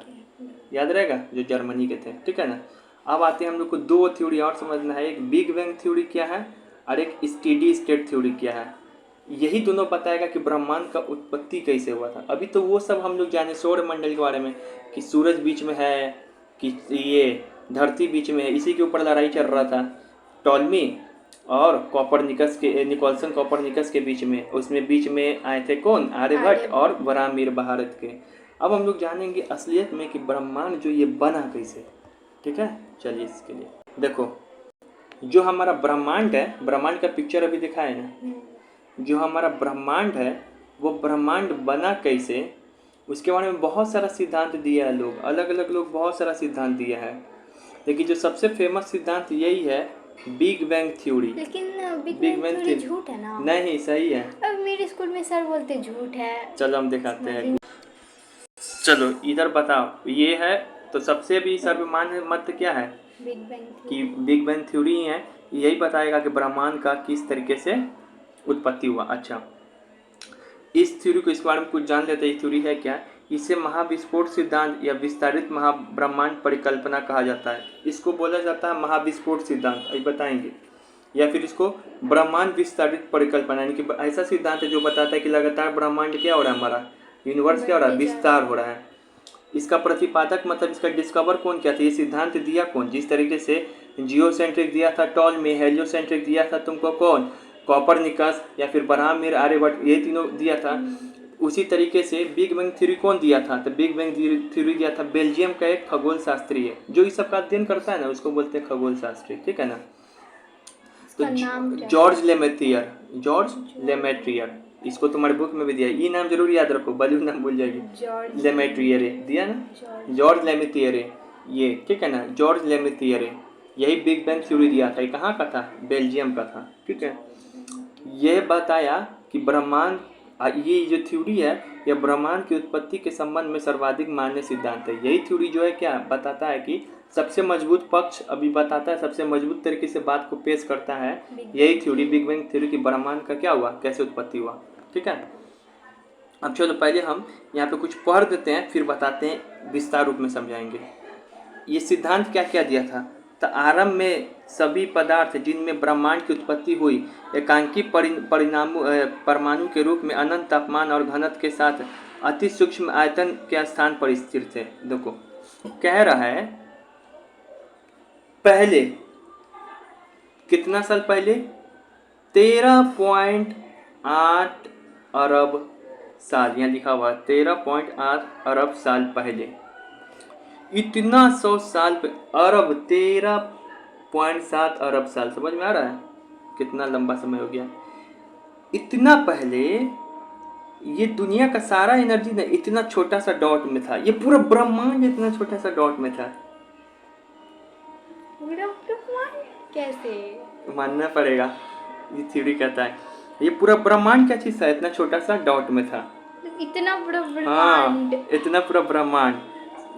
याद रहेगा, जो जर्मनी के थे। ठीक है ना? अब आते हैं हम लोग को 2 थ्योरी और समझना है। एक बिग बैंग थ्योरी क्या है और एक स्टेडी स्टेट थ्योरी क्या है। यही दोनों बताएगा कि ब्रह्मांड का उत्पत्ति कैसे हुआ था। अभी तो वो सब हम लोग जाने सौर मंडल के बारे में, कि सूरज बीच में है, कि ये धरती बीच में है, इसी के ऊपर लड़ाई चल रहा था टॉलमी और निकोलसन कोपरनिकस के बीच में। उसमें बीच में आए थे कौन? आर्यभट्ट और बरहामीर भारत के। अब हम लोग जानेंगे असलियत में कि ब्रह्मांड जो ये बना कैसे। ठीक है? चलिए इसके लिए देखो, जो हमारा ब्रह्मांड है, ब्रह्मांड का पिक्चर अभी दिखा है ना, जो हमारा ब्रह्मांड है वो ब्रह्मांड बना कैसे, उसके बारे में बहुत सारा सिद्धांत दिया है, लोग अलग अलग लोग बहुत सारा सिद्धांत दिया है, लेकिन जो सबसे फेमस सिद्धांत यही है, बिग बैंग थ्योरी। लेकिन big big bang bang theory झूठ है ना? नहीं, सही है। अब मेरे स्कूल में सर बोलते झूठ है। चलो हम दिखाते हैं। चलो इधर बताओ, ये है तो सबसे भी सर्वमान्य मत क्या है बिग बैंग कि थ्योरी। बिग बैंग थ्योरी ही है, यही बताएगा कि ब्रह्मांड का किस तरीके से उत्पत्ति हुआ। अच्छा, इस थ्योरी को, इस बारे में कुछ जान लेते हैं। इस थ्योरी है क्या? इसे महाविस्फोट सिद्धांत या विस्तारित महाब्रह्मांड परिकल्पना कहा जाता है। इसको बोला जाता है महाविस्फोट सिद्धांत, अभी बताएंगे। या फिर इसको ब्रह्मांड विस्तारित परिकल्पना, यानी कि ऐसा सिद्धांत है जो बताता है कि लगातार ब्रह्मांड क्या हो रहा है, हमारा यूनिवर्स क्या हो रहा है, विस्तार हो रहा है। इसका प्रतिपादक मतलब इसका डिस्कवर कौन किया था, ये सिद्धांत दिया कौन? जिस तरीके से जियोसेंट्रिक दिया था टॉलमी, हेलियोसेंट्रिक दिया था तुमको कौन, कॉपरनिकस, या फिर ब्राह्मण, आर्यभट्ट, ये तीनों दिया था। उसी तरीके से बिग बैंग थ्योरी कौन दिया था? तो बिग बैंग थ्योरी दिया था बेल्जियम का एक खगोल शास्त्री है, जो इस सब का अध्ययन करता है ना, उसको बोलते हैं खगोल शास्त्री, ठीक है ना। तो नाम क्या है? जॉर्ज लेमेथियर, जॉर्ज लेमेट्रियर, इसको तुम्हारे बुक में भी दिया है, ये नाम जरूर याद रखो, बलू नाम भूल जाएगी। जॉर्ज लेमेट्रियर दिया ना, जॉर्ज लेमेथियर, ये ठीक है ना, जॉर्ज लेमेथियर, यही बिग बैंग थ्योरी दिया था। ये कहाँ का था? बेल्जियम का था, ठीक है। यह बताया कि ब्रह्मांड, ये जो थ्योरी है यह ब्रह्मांड की उत्पत्ति के संबंध में सर्वाधिक मान्य सिद्धांत है। यही थ्योरी जो है क्या बताता है कि सबसे मजबूत पक्ष अभी बताता है, सबसे मजबूत तरीके से बात को पेश करता है, यही थ्योरी बिग बैंग थ्योरी की ब्रह्मांड का क्या हुआ, कैसे उत्पत्ति हुआ, ठीक है। अब चलो पहले हम यहाँ पे कुछ पढ़ देते हैं, फिर बताते हैं, विस्तार रूप में समझाएंगे। ये सिद्धांत क्या क्या दिया था? तो आरंभ में सभी पदार्थ जिनमें ब्रह्मांड की उत्पत्ति हुई एकांकी परमाणु के रूप में अनंत तापमान और घनत्व के साथ अति सूक्ष्म आयतन के स्थान पर स्थिर थे। देखो कह रहा है पहले, कितना साल पहले? 13.8 अरब साल, यहाँ लिखा हुआ 13.8 अरब साल पहले। इतना 100 साल पे अरब, 13.7 अरब साल, समझ में आ रहा है कितना लंबा समय हो गया। इतना पहले ये दुनिया का सारा एनर्जी ना इतना छोटा सा डॉट में था, ये पूरा ब्रह्मांड इतना छोटा सा डॉट में था। कैसे? मानना पड़ेगा, ये थ्योरी कहता है ये पूरा ब्रह्मांड क्या चीज था, इतना छोटा सा डॉट में था। इतना बड़ा हाँ, ब्रह्मांड, इतना पूरा ब्रह्मांड।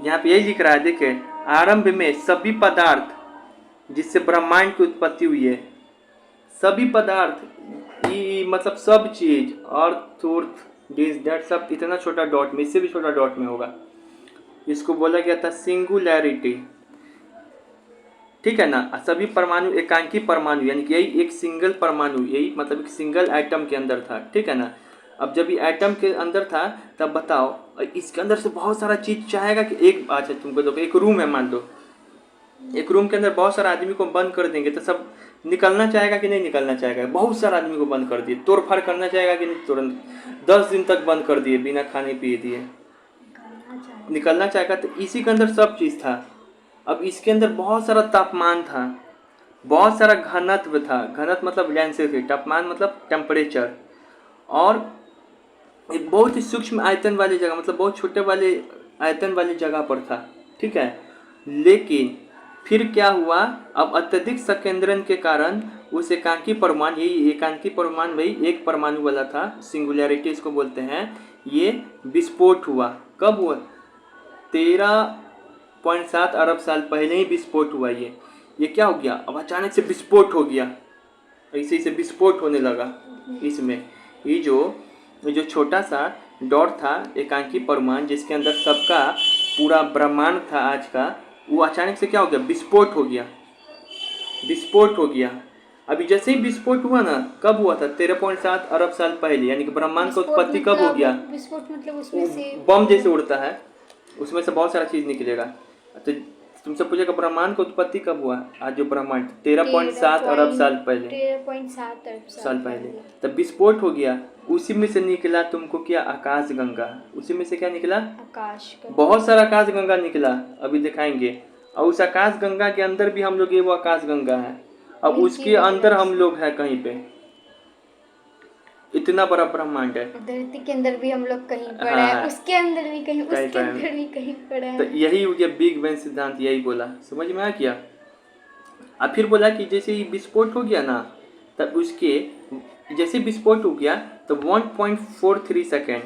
यहाँ पे यही लिख रहा है, देखिए आरंभ में सभी पदार्थ जिससे ब्रह्मांड की उत्पत्ति हुई है, सभी पदार्थ, ये मतलब सब चीज, अर्थ उर्थ दिस दैट, सब इतना छोटा डॉट में, इससे भी छोटा डॉट में होगा। इसको बोला गया था सिंगुलैरिटी, ठीक है ना। सभी परमाणु एकांकी परमाणु, यानी कि यही एक सिंगल परमाणु, यही मतलब एक सिंगल एटम के अंदर था, ठीक है ना। अब जब ये एटम के अंदर था तब बताओ, इसके अंदर से बहुत सारा चीज चाहेगा कि एक, अच्छा तुमको देखो एक रूम है, मान लो एक रूम के अंदर बहुत सारा आदमी को बंद कर देंगे तो सब निकलना चाहेगा कि नहीं निकलना चाहेगा? बहुत सारा आदमी को बंद कर दिए, तोड़फाड़ करना चाहेगा कि नहीं? तुरंत 10 दिन तक बंद कर दिए, बिना खाने पिए दिए, निकलना चाहेगा। तो इसी के अंदर सब चीज़ था। अब इसके अंदर बहुत सारा तापमान था, बहुत सारा घनत्व था, घनत्व मतलब डेंसिटी, तापमान मतलब टेम्परेचर, और एक बहुत ही सूक्ष्म आयतन वाली जगह, मतलब बहुत छोटे वाले आयतन वाली जगह पर था, ठीक है। लेकिन फिर क्या हुआ, अब अत्यधिक संकेंद्रण के कारण उस एकांकी परमाणु, यही एकांकी परमाणु वही एक परमाणु वाला था, सिंगुलैरिटी इसको बोलते हैं, ये विस्फोट हुआ। कब हुआ? 13.7 अरब साल पहले ही विस्फोट हुआ। ये क्या हो गया, अब अचानक से विस्फोट हो गया, ऐसे ही से विस्फोट होने लगा इसमें। ये जो छोटा सा डॉट था एकांकी परमाणु, जिसके अंदर सबका पूरा ब्रह्मांड था आज का, वो अचानक से क्या हो गया, विस्फोट हो गया, विस्फोट हो गया। अभी जैसे ही विस्फोट हुआ ना, कब हुआ था? 13.7 अरब साल पहले, यानी कि ब्रह्मांड का उत्पत्ति कब हो गया? विस्फोट मतलब उसमें से बम जैसे उड़ता है, उसमें से बहुत सारा चीज निकलेगा। तो तुमसे पूछेगा ब्रह्मांड की उत्पत्ति कब हुआ? आज जो ब्रह्मांड 13.7 अरब साल पहले, 13.7 अरब साल पहले तब विस्फोट हो गया। उसी में से निकला तुमको क्या, आकाश गंगा। उसी में से क्या निकला? आकाश का बहुत सारा आकाश गंगा निकला, अभी दिखाएंगे। और उस आकाश गंगा के अंदर भी हम लोग, ये वो आकाश गंगा है, अब उसके अंदर हम लोग हैं कहीं पे, इतना बड़ा ब्रह्मांड है। धरती के अंदर भी हम लोग कहीं पड़ा हाँ, है, हाँ। उसके अंदर भी कहीं, कहीं उसके पड़ा है। अंदर भी कहीं पड़ा तो है। यही ये बिग बैंग सिद्धांत यही बोला, समझ में आ गया। अब फिर बोला कि जैसे ही विस्फोट हो गया ना, तब उसके जैसे विस्फोट हो गया तो 1.43 सेकेंड,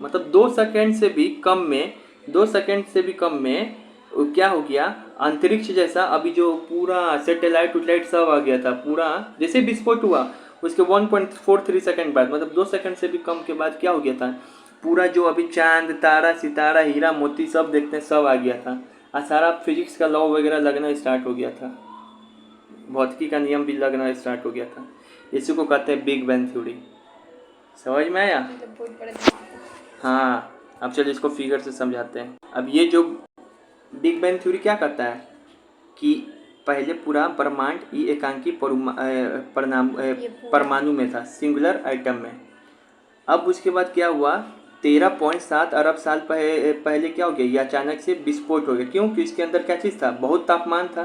मतलब 2 सेकेंड से भी कम में, 2 सेकेंड से भी कम में वो क्या हो गया, अंतरिक्ष जैसा अभी जो पूरा सैटेलाइट उटेलाइट सब आ गया था पूरा, जैसे विस्फोट हुआ उसके 1.43 सेकेंड बाद, मतलब 2 सेकेंड से भी कम के बाद क्या हो गया था, पूरा जो अभी चांद तारा सितारा हीरा मोती सब देखते हैं सब आ गया था, और सारा फिजिक्स का लॉ वगैरह लगना स्टार्ट हो गया था, भौतिकी का नियम भी लगना स्टार्ट हो गया था। इसी को कहते हैं बिग बैंग थ्योरी। समझ में आया? मतलब बहुत बड़ा दिमाग है। हाँ, अब चलिए इसको फिगर से समझाते हैं। अब ये जो बिग बैंग थ्योरी क्या कहता है कि पहले पूरा ब्रह्मांड ई एकांकी परमाणु में था, सिंगुलर आइटम में। अब उसके बाद क्या हुआ, 13.7 अरब साल पहले क्या हो गया, ये अचानक से विस्फोट हो गया। क्योंकि इसके अंदर क्या चीज़ था, बहुत तापमान था,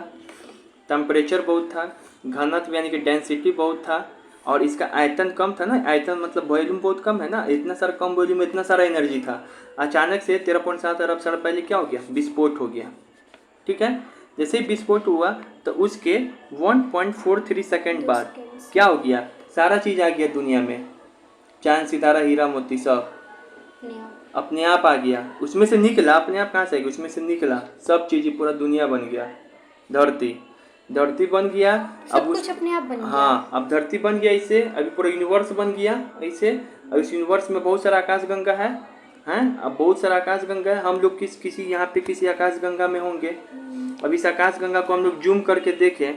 टेम्परेचर बहुत था, घनत्व यानी कि डेंसिटी बहुत था, और इसका आयतन कम था ना, आयतन मतलब वॉल्यूम बहुत कम है ना, इतना सारा कम वॉल्यूम में इतना सारा एनर्जी था। अचानक से 13.7 अरब साल पहले क्या हो गया, विस्फोट हो गया। ठीक है, जैसे ही विस्फोट हुआ तो उसके 1.43 सेकेंड बाद क्या हो गया, सारा चीज़ आ गया दुनिया में, चांद सितारा हीरा मोती सब अपने आप आ गया, उसमें से निकला, अपने आप कहाँ से आ गया, उसमें से निकला सब चीज़, पूरा दुनिया बन गया, धरती बन गया। सब कुछ अपने आप बन गया। हाँ, अब धरती बन गया, इससे अभी पूरा यूनिवर्स बन गया ऐसे। अब इस यूनिवर्स में बहुत सारा आकाश गंगा है, हैं, अब बहुत सारा आकाश गंगा है। हम लोग किसी यहाँ पे किसी आकाश गंगा में होंगे। अब इस आकाश गंगा को हम लोग जूम करके देखें,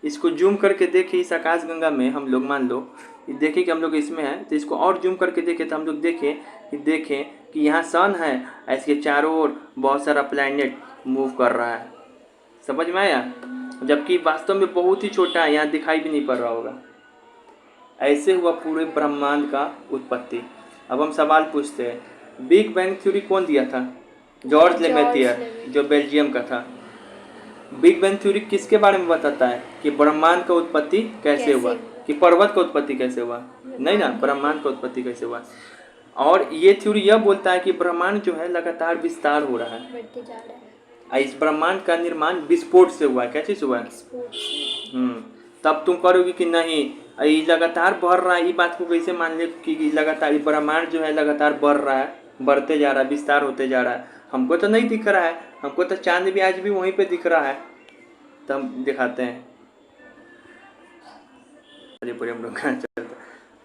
इसको जूम करके देखें इस आकाश गंगा में, हम लोग मान लो देखें कि हम लोग इसमें हैं, तो इसको और जूम करके देखें तो हम लोग देखें कि यहाँ सन है, इसके चारों ओर बहुत सारा प्लैनेट मूव कर रहा है। समझ में आया? जबकि वास्तव में बहुत ही छोटा है, यहाँ दिखाई भी नहीं पड़ रहा होगा। ऐसे हुआ पूरे ब्रह्मांड का उत्पत्ति। अब हम सवाल पूछते हैं, बिग बैंग थ्योरी कौन दिया था? जॉर्ज लेमेथियर, जो बेल्जियम का था। बिग बैंग थ्योरी किसके बारे में बताता है कि ब्रह्मांड का उत्पत्ति कैसे हुआ, कि पर्वत का उत्पत्ति कैसे हुआ, नहीं ना, ब्रह्मांड का उत्पत्ति कैसे हुआ। और ये थ्योरी यह बोलता है कि ब्रह्मांड जो है लगातार विस्तार हो रहा है, बढ़ते जा रहा है। इस ब्रह्मांड का निर्माण विस्फोट से हुआ है। क्या चीज़ हुआ है? तब तुम करोगे कि नहीं ये लगातार बढ़ रहा है, ये बात को कैसे मान ले कि लगातार ब्रह्मांड जो है लगातार बढ़ रहा है, बढ़ते जा रहा है, विस्तार होते जा रहा है, हमको तो नहीं दिख रहा है, हमको तो चांद भी आज भी वहीं पे दिख रहा है। तो हम दिखाते हैं, पूरे हम लोग चलते।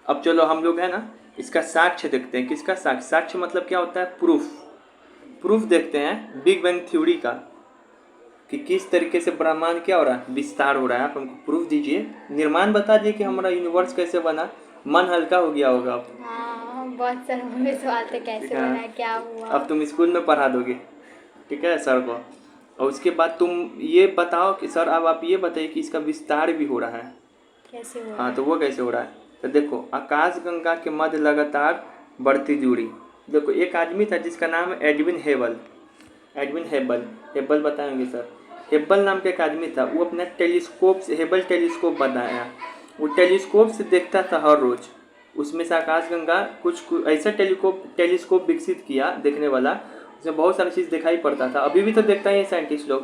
अब चलो हम लोग है ना इसका साक्ष्य देखते हैं। किसका साक्ष्य? साक्ष्य मतलब क्या होता है? प्रूफ देखते हैं बिग बैंग थ्योरी का, कि किस तरीके से ब्रह्मांड क्या हो रहा है, विस्तार हो रहा है। आप हमको प्रूफ दीजिए, निर्माण बता दिए कि हमारा यूनिवर्स कैसे बना। मन हल्का हो गया होगा अब। हाँ, बहुत सारे में सवाल थे, कैसे बना, क्या हुआ। अब तुम स्कूल में पढ़ा दोगे, ठीक है, सर को। और उसके बाद तुम ये बताओ कि सर अब आप ये बताइए कि इसका विस्तार भी हो रहा है, कैसे हो रहा है? हाँ, तो वो कैसे हो रहा है? तो देखो, आकाश गंगा के मध्य लगातार बढ़ती दूरी। देखो, एक आदमी था जिसका नाम है एडविन हेबल बताएंगे सर। हेबल नाम का एक आदमी था, वो अपना टेलीस्कोप से, हेबल टेलीस्कोप बनाया। वो टेलीस्कोप से देखता था हर रोज, उसमें से आकाश गंगा कुछ ऐसा टेलीस्कोप विकसित किया देखने वाला, उसमें बहुत सारी चीज़ दिखाई पड़ता था। अभी भी तो देखता है साइंटिस्ट लोग।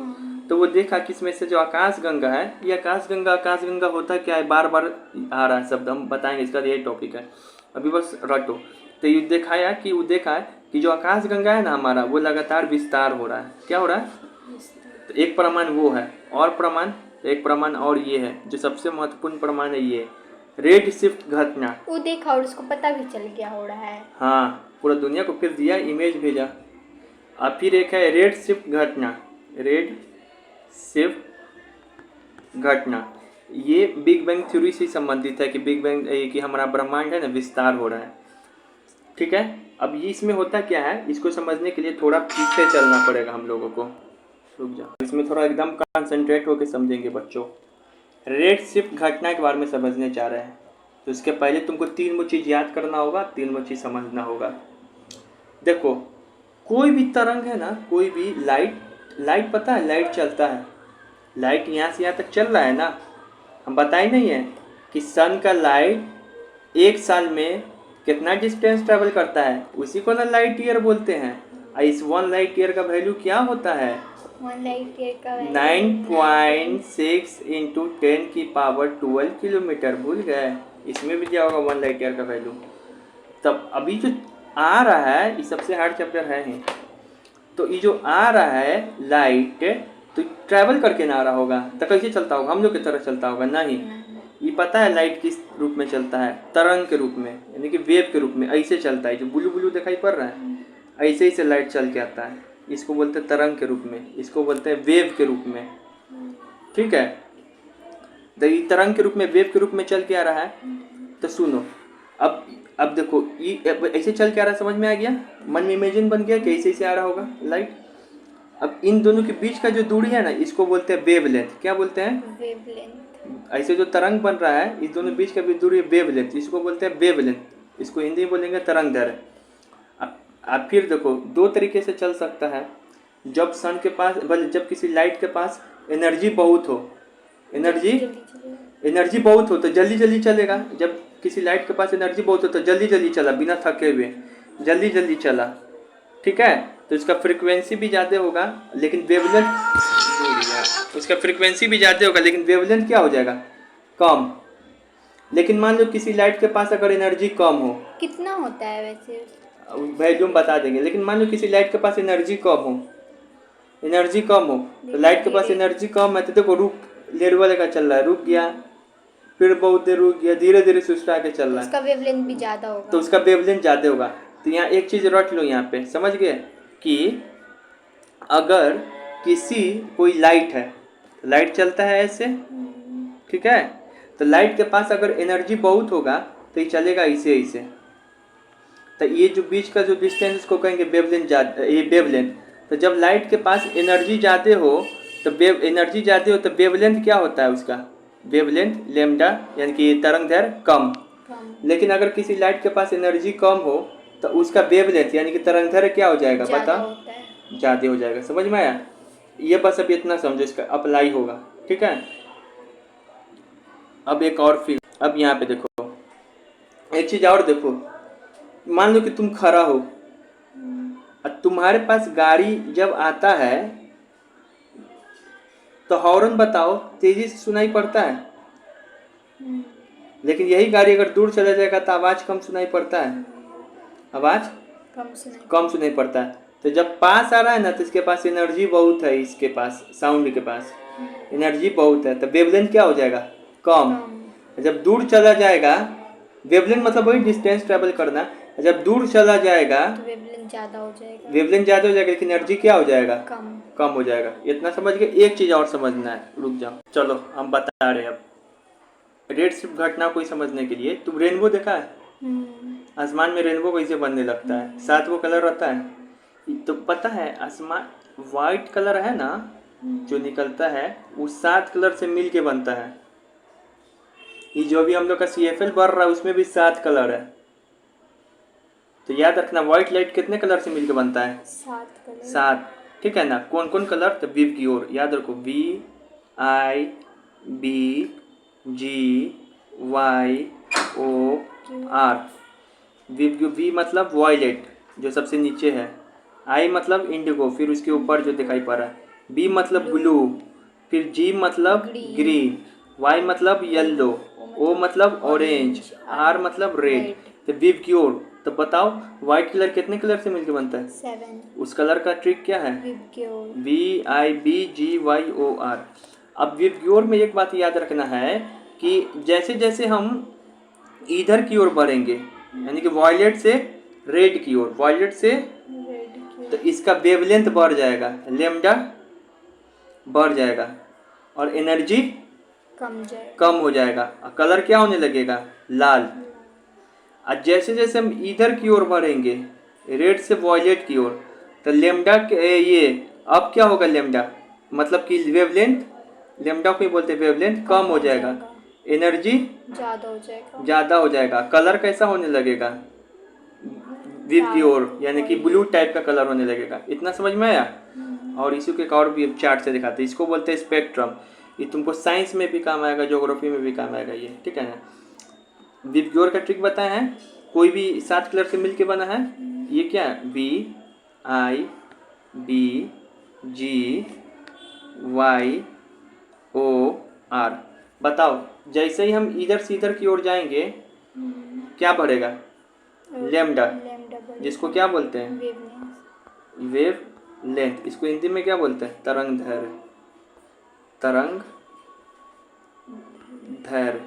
तो वो देखा कि इसमें से जो आकाश गंगा है, ये आकाश गंगा होता क्या है, बार बार आ रहा है शब्द, हम बताएंगे, इसका यही टॉपिक है, अभी बस रटो। तो ये देखा है कि जो आकाश गंगा है ना हमारा, वो लगातार विस्तार हो रहा है। क्या हो रहा है? तो एक प्रमाण वो है, और प्रमाण, एक प्रमाण और ये है जो सबसे महत्वपूर्ण प्रमाण है, ये रेड शिफ्ट घटना। वो देखा और उसको पता भी चल गया हो रहा है। हाँ, पूरा दुनिया को फिर दिया, इमेज भेजा। अब फिर एक है रेड शिफ्ट घटना। ये बिग बैंग थ्योरी से संबंधित है कि बिग बैंग कि हमारा ब्रह्मांड है ना विस्तार हो रहा है। ठीक है, अब ये इसमें होता क्या है, इसको समझने के लिए थोड़ा पीछे चलना पड़ेगा हम लोगों को। रुक जाओ, इसमें थोड़ा एकदम कंसंट्रेट होकर समझेंगे बच्चों। रेड शिफ्ट घटना के बारे में समझने जा रहे हैं, तो इसके पहले तुमको 3 चीज़ याद करना होगा, 3 चीज़ समझना होगा। देखो, कोई भी तरंग है ना, कोई भी लाइट पता है, लाइट चलता है, लाइट यहाँ से यहाँ तक चल रहा है ना, हम बताए नहीं है कि सन का लाइट 1 साल में कितना डिस्टेंस ट्रेवल करता है, उसी को ना लाइट ईयर बोलते हैं। और इस 1 लाइट ईयर का वैल्यू क्या होता है? 1 लाइट ईयर का 9.6 इंटू 10⁻12 किलोमीटर। भूल गए? इसमें भी दिया होगा 1 लाइट ईयर का वैल्यू। तब अभी जो आ रहा है ये सबसे हार्ड चैप्टर है ही। तो ये जो आ रहा है लाइट, तो ट्रैवल करके ना आ रहा होगा तो कैसे चलता होगा? हम लोग की तरह चलता होगा? नहीं। ये पता है लाइट किस रूप में चलता है? तरंग के रूप में, यानी कि वेव के रूप में। ऐसे चलता है, जो ब्लू ब्लू दिखाई पड़ रहा है ऐसे ही से लाइट चल के आता है। इसको बोलते हैं तरंग के रूप में, इसको बोलते हैं वेव के रूप में। ठीक है, तो ये तरंग के रूप में, वेव के रूप में चल के आ रहा है। तो सुनो, अब देखो ये ऐसे चल के आ रहा है, समझ में आ गया? मन में इमेजिन बन गया कि ऐसे ऐसे आ रहा होगा लाइट। अब इन दोनों के बीच का जो दूरी है ना, इसको बोलते हैं वेवलेंथ। क्या बोलते हैं? वेवलेंथ। ऐसे जो तरंग बन रहा है इस दोनों बीच का भी दूरी वेवलेंथ, इसको बोलते हैं वेवलेंथ। इसको हिंदी में बोलेंगे तरंग दैर्घ्य। अब फिर देखो, दो तरीके से चल सकता है। जब सन के पास, जब किसी लाइट के पास एनर्जी बहुत हो, एनर्जी बहुत हो तो जल्दी जल्दी चलेगा। जब किसी लाइट के पास एनर्जी बहुत हो तो जल्दी जल्दी चला, बिना थके हुए जल्दी जल्दी चला। ठीक है, तो इसका फ्रीक्वेंसी भी ज़्यादा होगा, लेकिन वेवलेंथ, उसका फ्रीक्वेंसी भी ज़्यादा होगा लेकिन वेवलेंथ क्या हो जाएगा? कम। लेकिन मान लो किसी लाइट के पास अगर एनर्जी कम हो, कितना होता है वैसे? वैल्यू हम बता देंगे। लेकिन मान लो किसी लाइट के पास एनर्जी कम हो, तो लाइट के पास एनर्जी कम है तो देखो रुक, लेवल का चल रहा है, रुक गया, फिर बहुत देर रुक गया, धीरे धीरे सुस्ता के चल रहा है, उसका वेवलेंथ भी ज़्यादा होगा। तो उसका वेवलेंथ ज़्यादा होगा। तो यहाँ एक चीज़ रट लो, यहाँ पे समझ गए कि अगर कोई लाइट है, लाइट चलता है ऐसे, ठीक है, तो लाइट के पास अगर एनर्जी बहुत होगा तो ये चलेगा ऐसे ऐसे। तो ये जो बीच का जो डिस्टेंस, इसको कहेंगे वेवलेंथ। ये वेवलेंथ। तो जब लाइट के पास एनर्जी ज़्यादा हो तो वेवलेंथ क्या होता है उसका? वेवलेंथ लैम्डा, यानी कि तरंग दैर्घ्य कम। लेकिन अगर किसी लाइट के पास एनर्जी कम हो तो उसका वेवलेंथ यानी कि तरंग दैर्घ्य क्या हो जाएगा? बताओ, ज़्यादा हो जाएगा। समझ में आया? ये बस अब इतना समझो, इसका अप्लाई होगा। ठीक है, अब एक और फिर, अब यहाँ पे देखो एक चीज़ और देखो। मान लो कि तुम खड़ा हो और तुम्हारे पास गाड़ी जब आता है तो हॉर्न बताओ तेजी से सुनाई पड़ता है, लेकिन यही गाड़ी अगर दूर चला जाएगा तो आवाज़ कम सुनाई पड़ता है, आवाज़ कम सुनाई पड़ता है। तो जब पास आ रहा है ना तो इसके पास एनर्जी बहुत है, इसके पास साउंड के पास एनर्जी बहुत है, तो वेवलेंथ क्या हो जाएगा? कम। जब दूर चला जाएगा, वेवलेंथ मतलब वही डिस्टेंस ट्रेवल करना, जब दूर चला जाएगा तो वेवलेंथ ज़्यादा हो जाएगा। लेकिन एनर्जी क्या हो जाएगा? कम हो जाएगा। इतना समझ गए? एक चीज़ और समझना है, रुक जाओ, चलो हम बता रहे हैं अब। रेड शिफ्ट घटना को समझने के लिए, तुम रेनबो देखा है? आसमान में रेनबो कैसे बनने लगता है? 7 को कलर रहता है, तो पता है आसमान वाइट कलर है ना जो निकलता है वो 7 कलर से मिल के बनता है। ये जो भी हम लोग का CFL बढ़ रहा है उसमें भी 7 कलर है। तो याद रखना, व्हाइट लाइट कितने कलर से मिलकर बनता है? 7 कलर। 7, ठीक है ना? कौन कौन कलर? तो विव की ओर याद रखो, VIBGYOR। वी मतलब वॉयलेट जो सबसे नीचे है, आई मतलब इंडिगो, फिर उसके ऊपर जो दिखाई पड़ रहा है, बी मतलब ब्लू, फिर जी मतलब ग्रीन, वाई मतलब येलो, ओ मतलब ऑरेंज, आर मतलब रेड। तो विव की ओर, तो बताओ व्हाइट कलर कितने कलर से मिलकर बनता है? 7। उस कलर का ट्रिक क्या है? VIBGYOR। अब विव में एक बात याद रखना है कि जैसे जैसे हम इधर की ओर बढ़ेंगे, यानी कि वॉयलेट से रेड की ओर, तो इसका वेवलेंथ बढ़ जाएगा, लैम्डा बढ़ जाएगा और एनर्जी कम हो जाएगा और कलर क्या होने लगेगा? लाल। और जैसे जैसे हम इधर की ओर बढ़ेंगे, रेड से वॉयलेट की ओर, तो लैम्डा ये अब क्या होगा? लैम्डा मतलब कि वेवलेंथ, लैम्डा को ही बोलते हैं वेवलेंथ, कम हो जाएगा, एनर्जी ज़्यादा हो जाएगा, कलर कैसा होने लगेगा? विव की ओर, यानी कि ब्लू टाइप का कलर होने लगेगा। इतना समझ में आया? और इसी को एक और भी चार्ट से दिखाते हैं, इसको बोलते हैं स्पेक्ट्रम। ये तुमको साइंस में भी काम आएगा, ज्योग्राफी में भी काम आएगा ये, ठीक है ना? विव की ओर का ट्रिक बताए हैं, कोई भी 7 कलर से मिलके बना है। ये क्या है? VIBGYOR। बताओ, जैसे ही हम इधर से इधर की ओर जाएंगे क्या बढ़ेगा? लैम्डा, जिसको क्या बोलते हैं? Wave length. इसको हिंदी में क्या बोलते हैं? तरंग दैर्घ्य। तरंग दैर्घ्य।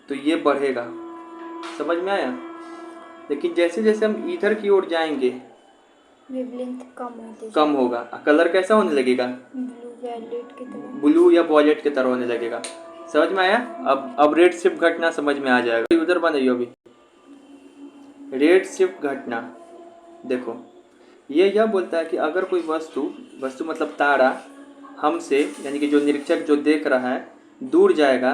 तो ये बढ़ेगा, समझ में आया? लेकिन जैसे जैसे हम इधर की ओर जाएंगे वेवलेंथ कम होगा। कलर कैसा होने लगेगा? ब्लू या वॉयलेट की तरह होने लगेगा। समझ में आया? अब रेड शिफ्ट घटना समझ में आ जाएगा। उधर बनाइए अभी रेड शिफ्ट घटना। देखो, ये यह बोलता है कि अगर कोई वस्तु मतलब तारा हमसे, यानी कि जो निरीक्षक जो देख रहा है, दूर जाएगा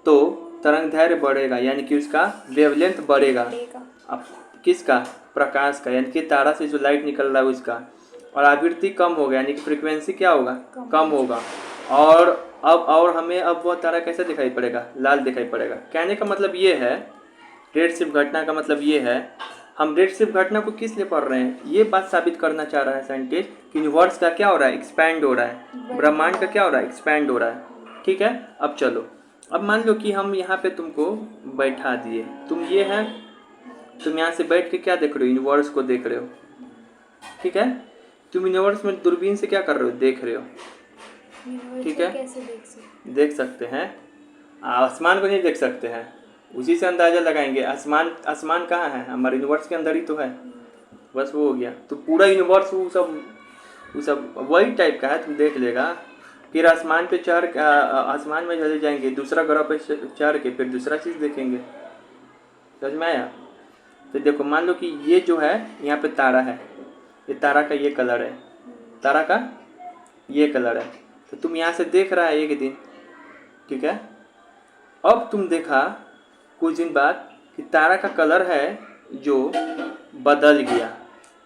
तो तरंग दैर्घ्य बढ़ेगा, यानी कि उसका वेवलेंथ बढ़ेगा। अब किसका? प्रकाश का, यानी कि तारा से जो लाइट निकल रहा है उसका। और आवृत्ति कम होगा, यानी कि फ्रीक्वेंसी क्या होगा? कम होगा। और अब हमें अब वह तारा कैसा दिखाई पड़ेगा? लाल दिखाई पड़ेगा। कहने का मतलब ये है, रेड शिफ्ट घटना का मतलब ये है, हम रेड शिफ्ट घटना को किस लिए पढ़ रहे हैं? ये बात साबित करना चाह रहा है साइंटिस्ट कि यूनिवर्स का क्या हो रहा है? एक्सपैंड हो रहा है। ब्रह्मांड का क्या हो रहा है? एक्सपैंड हो रहा है। ठीक है, अब चलो, अब मान लो कि हम यहाँ पे तुमको बैठा दिए, तुम ये है, तुम यहाँ से बैठ के क्या देख रहे हो? यूनिवर्स को देख रहे हो। ठीक है, तुम यूनिवर्स में दूरबीन से क्या कर रहे हो? देख रहे हो। ठीक है, कैसे देख सकते हैं, आसमान को नहीं देख सकते हैं, उसी से अंदाजा लगाएंगे। आसमान कहाँ है? हमारे यूनिवर्स के अंदर ही तो है। बस वो हो गया। तो पूरा यूनिवर्स वो सब वही टाइप का है, तुम देख लेगा। फिर आसमान पे आसमान में चले जाएंगे, दूसरा ग्रह पे चढ़ के फिर दूसरा चीज़ देखेंगे। समझ में आया? तो देखो, मान लो कि ये जो है यहाँ पे तारा है, ये तारा का ये कलर है, तारा का ये कलर है। तो तुम यहाँ से देख रहा है एक दिन, ठीक है। अब तुम देखा कुछ दिन बाद कि तारा का कलर है जो बदल गया,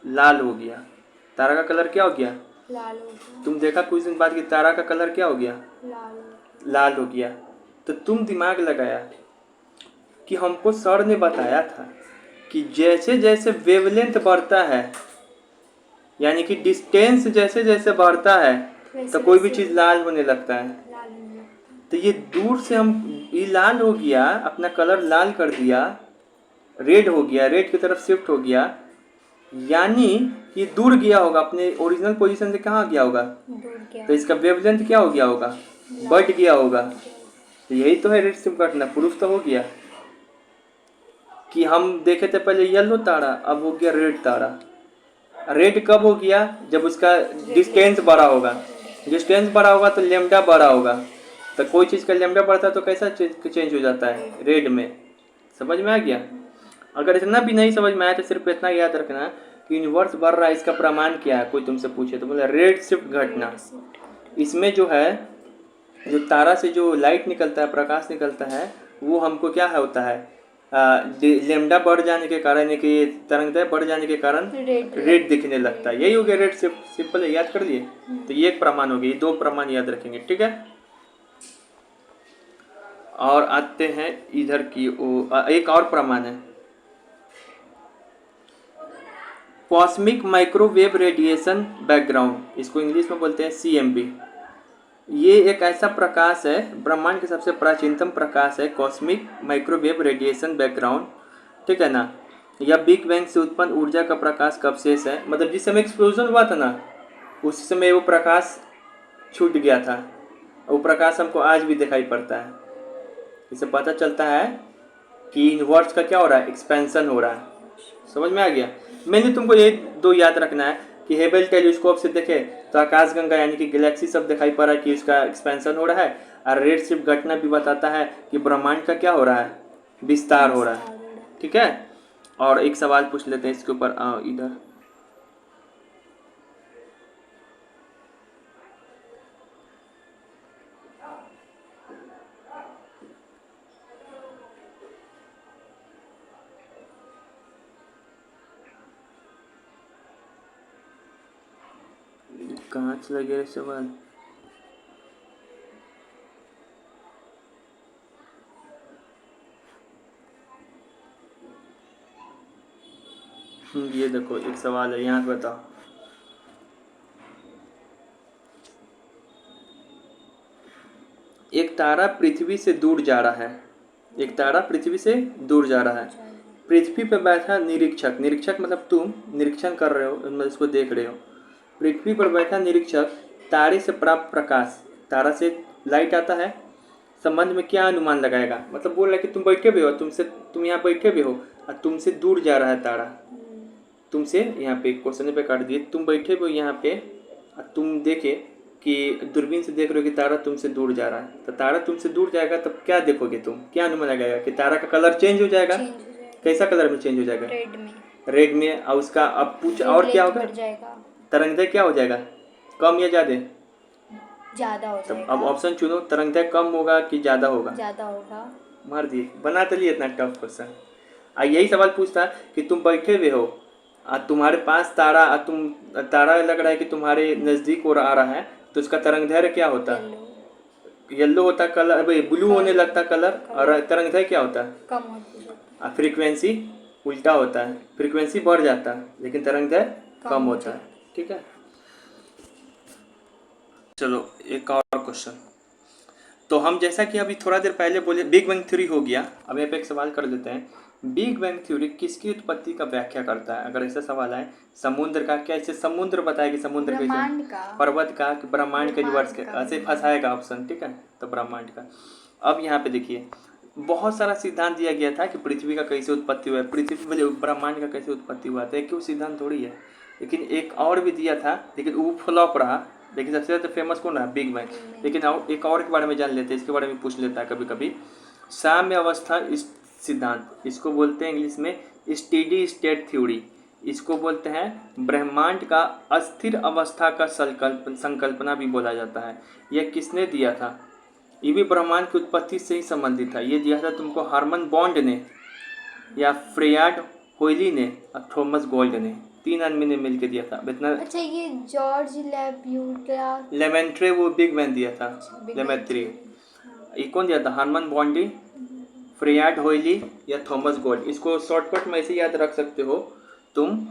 लाल हो गया। तारा का कलर क्या हो गया? लाल हो गया। तुम देखा कुछ दिन बाद कि तारा का कलर क्या हो गया? लाल हो गया। तो तुम दिमाग लगाया कि हमको सर ने बताया था कि जैसे जैसे वेवलेंथ बढ़ता है, यानी कि डिस्टेंस जैसे जैसे बढ़ता है, तो कोई भी चीज़ लाल होने लगता है। तो ये दूर से हम, ये लाल हो गया, अपना कलर लाल कर दिया, रेड हो गया, रेड की तरफ शिफ्ट हो गया, यानी ये दूर गया होगा, अपने ओरिजिनल पोजीशन से कहाँ गया होगा? तो इसका वेवलेंथ क्या हो गया होगा? बढ़ गया होगा। तो यही तो है रेड शिफ्ट घटना। प्रूफ तो हो गया कि हम देखे थे पहले येलो तारा, अब हो गया रेड तारा। रेड कब हो गया? जब उसका डिस्टेंस बड़ा होगा। डिस्टेंस बड़ा होगा तो लेमडा बड़ा होगा। तो कोई चीज़ का लेमडा बढ़ता है तो कैसा चेंज हो जाता है? रेड में। समझ में आ गया? अगर इतना भी नहीं समझ में आया तो सिर्फ इतना याद रखना कि यूनिवर्स बढ़ रहा है, इसका प्रमाण क्या है? कोई तुमसे पूछे तो बोले रेड शिफ्ट घटना। इसमें जो है, जो तारा से जो लाइट निकलता है, प्रकाश निकलता है, वो हमको क्या होता है? लेमडा बढ़ जाने के कारण, यानी कि तरंगदैर्घ्य बढ़ जाने के कारण रेड दिखने लगता है। यही हो गया रेड शिफ्ट। सिंपल है, याद कर लिए। तो ये एक प्रमाण हो गया, 2 प्रमाण याद रखेंगे। ठीक है, और आते हैं इधर की एक और प्रमाण है, कॉस्मिक माइक्रोवेव रेडिएशन बैकग्राउंड। इसको इंग्लिश में बोलते हैं CMB। ये एक ऐसा प्रकाश है, ब्रह्मांड के सबसे प्राचीनतम प्रकाश है, कॉस्मिक माइक्रोवेव रेडिएशन बैकग्राउंड। ठीक है ना? यह बिग बैंग से उत्पन्न ऊर्जा का प्रकाश का अवशेष है। मतलब जिस समय एक्सप्लोजन हुआ था ना, उस समय वो प्रकाश छूट गया था। वो प्रकाश हमको आज भी दिखाई पड़ता है। इससे पता चलता है कि यूनिवर्स का क्या हो रहा है? एक्सपेंशन हो रहा है। समझ में आ गया? मैंने तुमको ये 2 याद रखना है कि हेबल टेलीस्कोप से देखे तो आकाशगंगा यानी कि गैलेक्सी सब दिखाई पड़ रहा है कि इसका एक्सपेंशन हो रहा है। और रेड शिफ्ट घटना भी बताता है कि ब्रह्मांड का क्या हो रहा है? विस्तार हो रहा है। ठीक है, और एक सवाल पूछ लेते हैं इसके ऊपर। इधर कहाँ चला गया सवाल? ये देखो एक सवाल है, यहाँ पे बताओ। एक तारा पृथ्वी से दूर जा रहा है। एक तारा पृथ्वी से दूर जा रहा है। पृथ्वी पर बैठा निरीक्षक, निरीक्षक मतलब तुम निरीक्षण कर रहे हो, मतलब इसको देख रहे हो। पृथ्वी पर बैठा निरीक्षक तारे से प्राप्त प्रकाश, तारा से लाइट आता है, संबंध में क्या अनुमान लगाएगा। मतलब बोल रहा है कि तुम बैठे भी हो, तुम यहाँ बैठे भी हो और तुमसे दूर जा रहा है तारा। तुमसे यहाँ पे क्वेश्चन पे काट दिए, तुम बैठे भी हो यहाँ पे और तुम देखे कि दूरबीन से देख रहे हो कि तारा तुमसे दूर जा रहा है। तो तारा तुमसे दूर जाएगा तब क्या देखोगे तुम, क्या अनुमान लगाएगा कि तारा का कलर चेंज हो जाएगा। कैसा कलर में चेंज हो जाएगा? रेड में। रेड में। और उसका अब पूछ और क्या होगा? तरंगदैर्घ्य क्या हो जाएगा, कम या ज़्यादा? ज़्यादा हो जाएगा। अब ऑप्शन चुनो, तरंगदैर्घ्य कम होगा कि ज़्यादा होगा? ज़्यादा होगा। मार दिए, बना तो लिए इतना टफ क्वेश्चन। यही सवाल पूछता कि तुम बैठे हुए हो और तुम्हारे पास तारा, तारा लग रहा है कि तुम्हारे नज़दीक और आ रहा है, तो उसका तरंगदैर्घ्य क्या होता है? येलो होता कलर, भाई ब्लू होने लगता कलर। और तरंगदैर्घ्य क्या होता है? कम होती है। फ्रीक्वेंसी उल्टा होता है, फ्रीक्वेंसी बढ़ जाता है लेकिन तरंगदैर्घ्य कम होता है। ठीक है, चलो एक और क्वेश्चन। तो हम जैसा कि अभी थोड़ा देर पहले बोले बिग बैंग थ्योरी हो गया, अब यहाँ पे एक सवाल कर लेते हैं। बिग बैंग थ्योरी किसकी उत्पत्ति का व्याख्या करता है? अगर ऐसा सवाल है, समुद्र का, क्या इसे समुद्र बताया कि समुद्र कैसे, पर्वत का, कि ब्रह्मांड के यूनिवर्स के, ऐसे फंसाएगा ऑप्शन। ठीक है, तो ब्रह्मांड का। अब यहाँ पे देखिए बहुत सारा सिद्धांत दिया गया था कि पृथ्वी का कैसे उत्पत्ति हुआ है, पृथ्वी ब्रह्मांड का कैसे उत्पत्ति हुआ था, क्यों सिद्धांत थोड़ी है। लेकिन एक और भी दिया था लेकिन वो फ्लॉप रहा। लेकिन सबसे ज़्यादा फेमस कौन रहा? Big bang. लेकिन एक और के बारे में जान लेते हैं, इसके बारे में पूछ लेता है कभी कभी। साम्य अवस्था इस सिद्धांत, इसको बोलते हैं इंग्लिश में स्टेडी स्टेट थ्योरी। इसको बोलते हैं ब्रह्मांड का अस्थिर अवस्था का संकल्पना भी बोला जाता है। यह किसने दिया था? ये भी ब्रह्मांड की उत्पत्ति से ही संबंधित था। ये दिया था तुमको हार्मन बॉन्ड ने, या फ्रेयाड होयली ने और थॉमस गोल्ड ने, 3 आदमी ने मिलकर दिया था। इतना अच्छा, ये जॉर्ज लेमेंट्रे वो बिग बैंग दिया था, लेमेंट्रे। ये कौन दिया था? हार्मन बॉन्डी, फ्रेयाड होयली या थॉमस गोल्ड। इसको शॉर्टकट में ऐसे याद रख सकते हो तुम,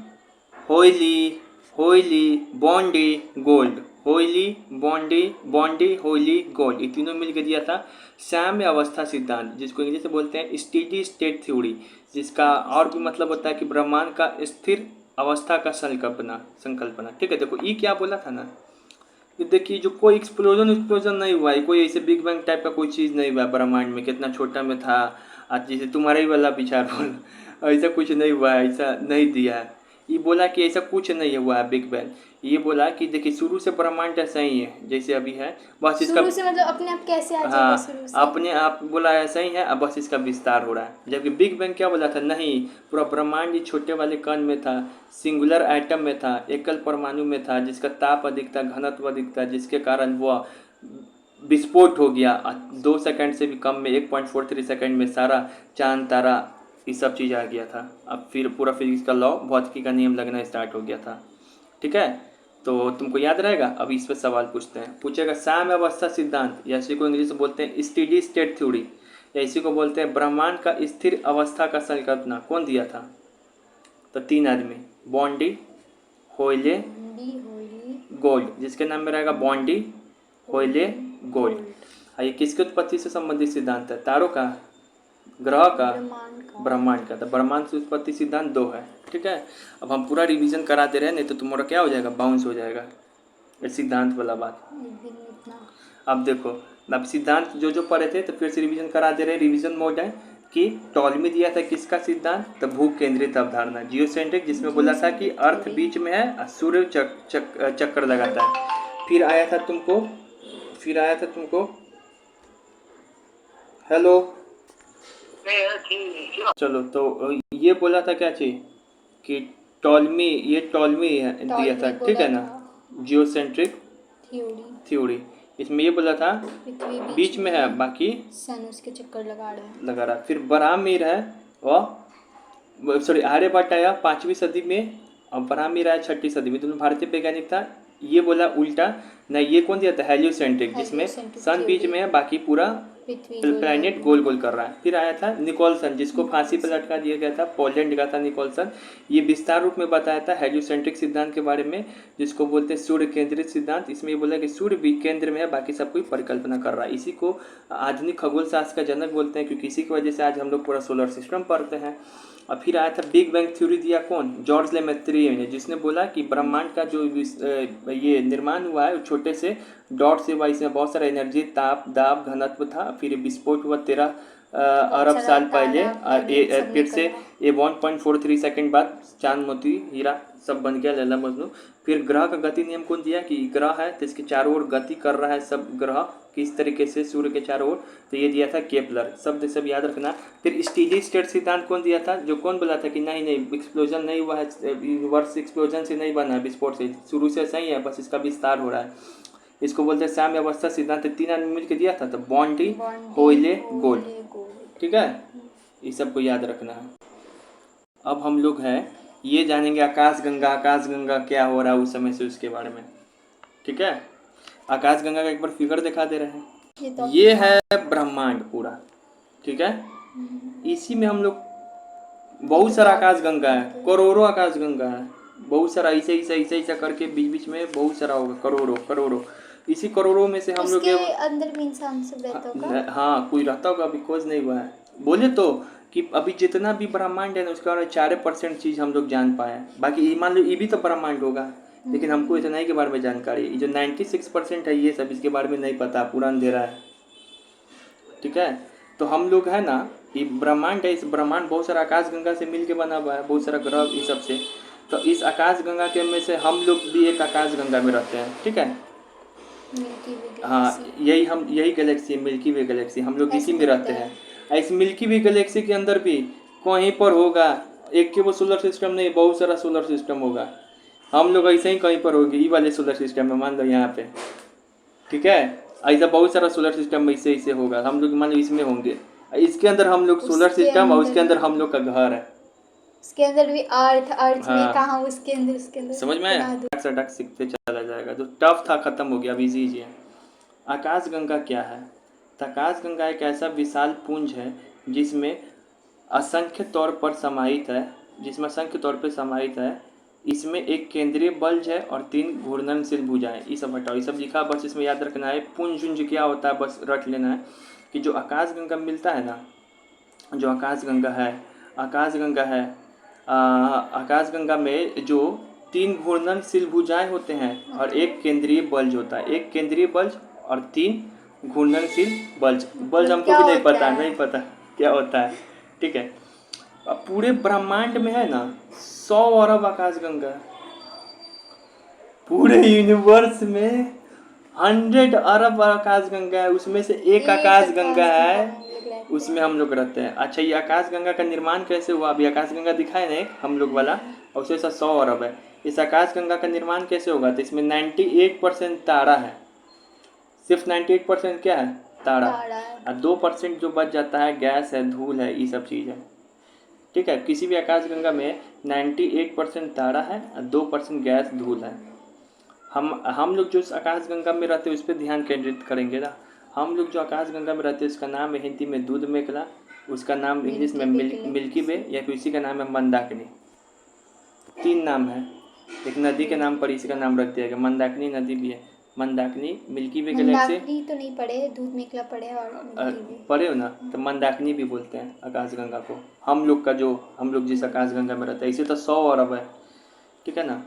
होयली बॉन्डी गोल्ड, होयली बॉन्डी होयली गोल्ड, ये तीनों मिलकर दिया था साम्य अवस्था सिद्धांत, जिसको इंग्लिश में बोलते हैं स्टेडी स्टेट थ्योरी, जिसका और भी मतलब होता है कि ब्रह्मांड का स्थिर अवस्था का संकल्पना। ठीक है, देखो ये क्या बोला था ना कि देखिए जो कोई एक्सप्लोजन नहीं हुआ है, कोई ऐसे बिग बैंग टाइप का कोई चीज़ नहीं हुआ ब्रह्मांड में, कितना छोटा में था। आज जैसे तुम्हारा ही वाला विचार बोल, ऐसा कुछ नहीं हुआ है, ऐसा नहीं दिया है। ये बोला कि ऐसा कुछ नहीं हुआ है बिग बैंग। ये बोला कि देखिए शुरू से ब्रह्मांड ऐसा ही है जैसे अभी है, बस इसका शुरू से मतलब अपने आप कैसे आ जाएगा? शुरू से अपने आप बोला ऐसा ही है, अब बस इसका विस्तार हो रहा है। जबकि बिग बैंग क्या बोला था? नहीं, पूरा ब्रह्मांड ही छोटे वाले कण में था, सिंगुलर एटम में था, एकल परमाणु में था, जिसका ताप अधिक था, घनत्व अधिक था, जिसके कारण वह विस्फोट हो गया। 2 सेकंड से भी कम में, 1.43 सेकंड में सारा चांद तारा ये सब चीज़ आ गया था। अब फिर पूरा फिजिक्स का लॉ, भौतिकी का नियम लगना स्टार्ट हो गया था। ठीक है, तो तुमको याद रहेगा। अब इस पर सवाल पूछते हैं, पूछेगा साम्य अवस्था सिद्धांत, या इसी को इंग्लिश में बोलते हैं स्टेडी स्टेट थ्योरी, या इसी को बोलते हैं ब्रह्मांड का स्थिर अवस्था का संकल्पना कौन दिया था? तो 3 आदमी, बॉन्डी, होयले, गोल्ड, जिसके नाम में रहेगा बॉन्डी, होयले, गोल्ड। ये किसकी उत्पत्ति से संबंधित सिद्धांत है? तारों का, ग्रह का, ब्रह्मांड का। तो ब्रह्मांड से उत्पत्ति सिद्धांत 2 है। ठीक है, अब हम पूरा रिवीजन कराते रहे, नहीं तो तुम्हारा क्या हो जाएगा? बाउंस हो जाएगा ये सिद्धांत वाला बात। अब देखो, अब सिद्धांत जो पढ़े थे तो फिर से रिवीजन करा दे रहे। रिवीजन मोड है कि टॉलमी दिया था किसका सिद्धांत? तो भू केंद्रित अवधारणा, जियोसेंट्रिक, जिसमें बोला था कि अर्थ बीच में है और सूर्य चक्कर लगाता है। फिर आया था तुमको हेलो, चलो, तो ये बोला था क्या चीज कि टॉलमी दिया था। ठीक है ना, जियोसेंट्रिक थ्योरी, इसमें ये बोला था बीच में है, बाकी सन उसके चक्कर लगा रहा। फिर बरामीर है और आर्यभट्ट आया 5वीं सदी में और बरामीर आया 6वीं सदी में, दोनों भारतीय वैज्ञानिक था। ये बोला उल्टा, नहीं, ये कौन दिया था? हेलियोसेंट्रिक, जिसमें सन बीच में है, बाकी पूरा पृथ्वी प्लैनेट गोल गोल कर रहा है। फिर आया था निकोलसन, जिसको फांसी पर लटका दिया गया था, पोलैंड का था निकोलसन। ये विस्तार रूप में बताया था हेलियोसेंट्रिक सिद्धांत के बारे में, जिसको बोलते हैं सूर्य केंद्रित सिद्धांत। इसमें ये बोला कि सूर्य भी केंद्र में है, बाकी सब कोई परिकल्पना कर रहा है। इसी को आधुनिक खगोल शास्त्र का जनक बोलते हैं, क्योंकि इसी की वजह से आज हम लोग पूरा सोलर सिस्टम पढ़ते हैं। और फिर आया था बिग बैंग थ्योरी, दिया कौन? जॉर्ज लेमेत्रिये ने, जिसने बोला कि ब्रह्मांड का जो ये निर्माण हुआ है छोटे से डॉट से हुआ। इसमें बहुत सारा एनर्जी, ताप, दाब, घनत्व था। फिर विस्फोट हुआ 13 अरब साल पहले, और फिर से ये 1.43 सेकंड बाद चांद, मोती, हीरा सब बन गया, लैला मजनू। फिर ग्रह का गति नियम कौन दिया कि ग्रह है तो इसके चारों ओर गति कर रहा है सब ग्रह, किस तरीके से सूर्य के चारों ओर, तो ये दिया था केपलर। सब याद रखना। फिर स्टीडी स्टेट सिद्धांत कौन दिया था? जो कौन बोला था कि नहीं एक्सप्लोजन नहीं हुआ है, यूनिवर्स एक्सप्लोजन से नहीं बना है, विस्फोट से, शुरू से सही है, बस इसका विस्तार हो रहा है। इसको बोलते हैं साम्य अवस्था सिद्धांत। 3 आदमी मिलकर दिया था, तो बॉन्डी, होयले, गोल्ड। ठीक है, ये सबको याद रखना है। अब हम लोग हैं ये जानेंगे आकाशगंगा क्या हो रहा है उस समय से, उसके बारे में। ठीक है, आकाशगंगा का एक बार फिगर दिखा दे रहे हैं। ये है ब्रह्मांड पूरा, ठीक है। इसी में हम लोग बहुत सारा आकाशगंगा है, करोड़ों आकाशगंगा है, बहुत सारा ऐसा करके बीच में बहुत सारा होगा, करोड़ों। इसी करोड़ों में से हम लोग अंदर भी इंसान सब रहता होगा। हाँ, कोई रहता होगा, अभी खोज नहीं हुआ है। बोले तो कि अभी जितना भी ब्रह्मांड है ना, उसका 4% चीज हम लोग जान पाए हैं। बाकी मान लो ये भी तो ब्रह्मांड होगा, लेकिन हमको इतना ही के बारे में जानकारी है। जो 96% है ये सब, इसके बारे में नहीं पता, पूरा अंधेरा है। ठीक है, तो हम लोग है ना, ये ब्रह्मांड है, इस ब्रह्मांड बहुत सारा आकाशगंगा से मिल के बना हुआ है, बहुत सारा ग्रह इस सब से। तो इस आकाशगंगा के में से हम लोग भी एक आकाशगंगा में रहते हैं। ठीक है, हाँ, यही गैलेक्सी, मिल्की वे गैलेक्सी, हम लोग इसी में रहते हैं। इस मिल्की वे गैलेक्सी के अंदर भी कहीं पर होगा, एक के वो सोलर सिस्टम नहीं, बहुत सारा सोलर सिस्टम होगा। हम लोग ऐसे ही कहीं पर होंगे, ये वाले सोलर सिस्टम में, मान लो यहाँ पे। ठीक है, ऐसा बहुत सारा सोलर सिस्टम ऐसे होगा, हम लोग मान लो इसमें होंगे। इसके अंदर हम लोग सोलर सिस्टम, और उसके अंदर हम लोग का घर है। उसके अंदर भी अर्थ हाँ, में कहाँ, उसके अंदर समझ में आया? टक सीखते चला जाएगा, जो टफ था खत्म हो गया, अब इजी है। आकाशगंगा क्या है? तो आकाशगंगा एक ऐसा विशाल पुंज है जिसमें असंख्य तौर पर समाहित है। इसमें एक केंद्रीय बल्ज है और 3 घूर्णनशील भुजाएं। ये सब हटाओ, ये सब लिखा, बस इसमें याद रखना है पुंज क्या होता है, बस रट लेना है कि जो आकाशगंगा मिलता है ना, जो आकाशगंगा में जो 3 घूर्णनशील भुजाएं होते हैं और एक केंद्रीय बल्ज होता है। एक केंद्रीय बल्ज और 3 घूर्णनशील बल्ज हमको भी नहीं पता क्या होता है। ठीक है, अब पूरे ब्रह्मांड में है ना 100 अरब आकाशगंगा, पूरे यूनिवर्स में 100 अरब आकाशगंगा है, उसमें से एक आकाशगंगा है, उसमें हम लोग रहते हैं। अच्छा, ये आकाशगंगा का निर्माण कैसे हुआ? अभी आकाशगंगा दिखाए ना एक हम लोग वाला, और उससे 100 अरब है। इस आकाशगंगा का निर्माण कैसे होगा? तो इसमें 98% तारा है, सिर्फ 98% क्या है? तारा। और 2% जो बच जाता है गैस है, धूल है, ये सब चीज़ है। ठीक है, किसी भी आकाशगंगा में 98% तारा है और 2% गैस, धूल है। हम लोग जो आकाशगंगा में रहते हैं उस पर ध्यान केंद्रित करेंगे ना। हम लोग जो आकाशगंगा में रहते हैं उसका नाम है हिंदी में दूध मेखला, उसका नाम इंग्लिश में मिल्की वे, या फिर इसी का नाम है मंदाकिनी। 3 नाम है, एक नदी के नाम पर इसी का नाम रख दिया गया। मंदाकिनी नदी भी है, मंदाकिनी, मिल्की वे गैलेक्सी तो नहीं पढ़े, दूध मेखला पढ़े और पढ़े हो ना, तो मंदाकिनी भी बोलते हैं आकाशगंगा को। हम लोग जिस आकाशगंगा में रहते हैं, इसे तो 100 अरब है। ठीक है ना।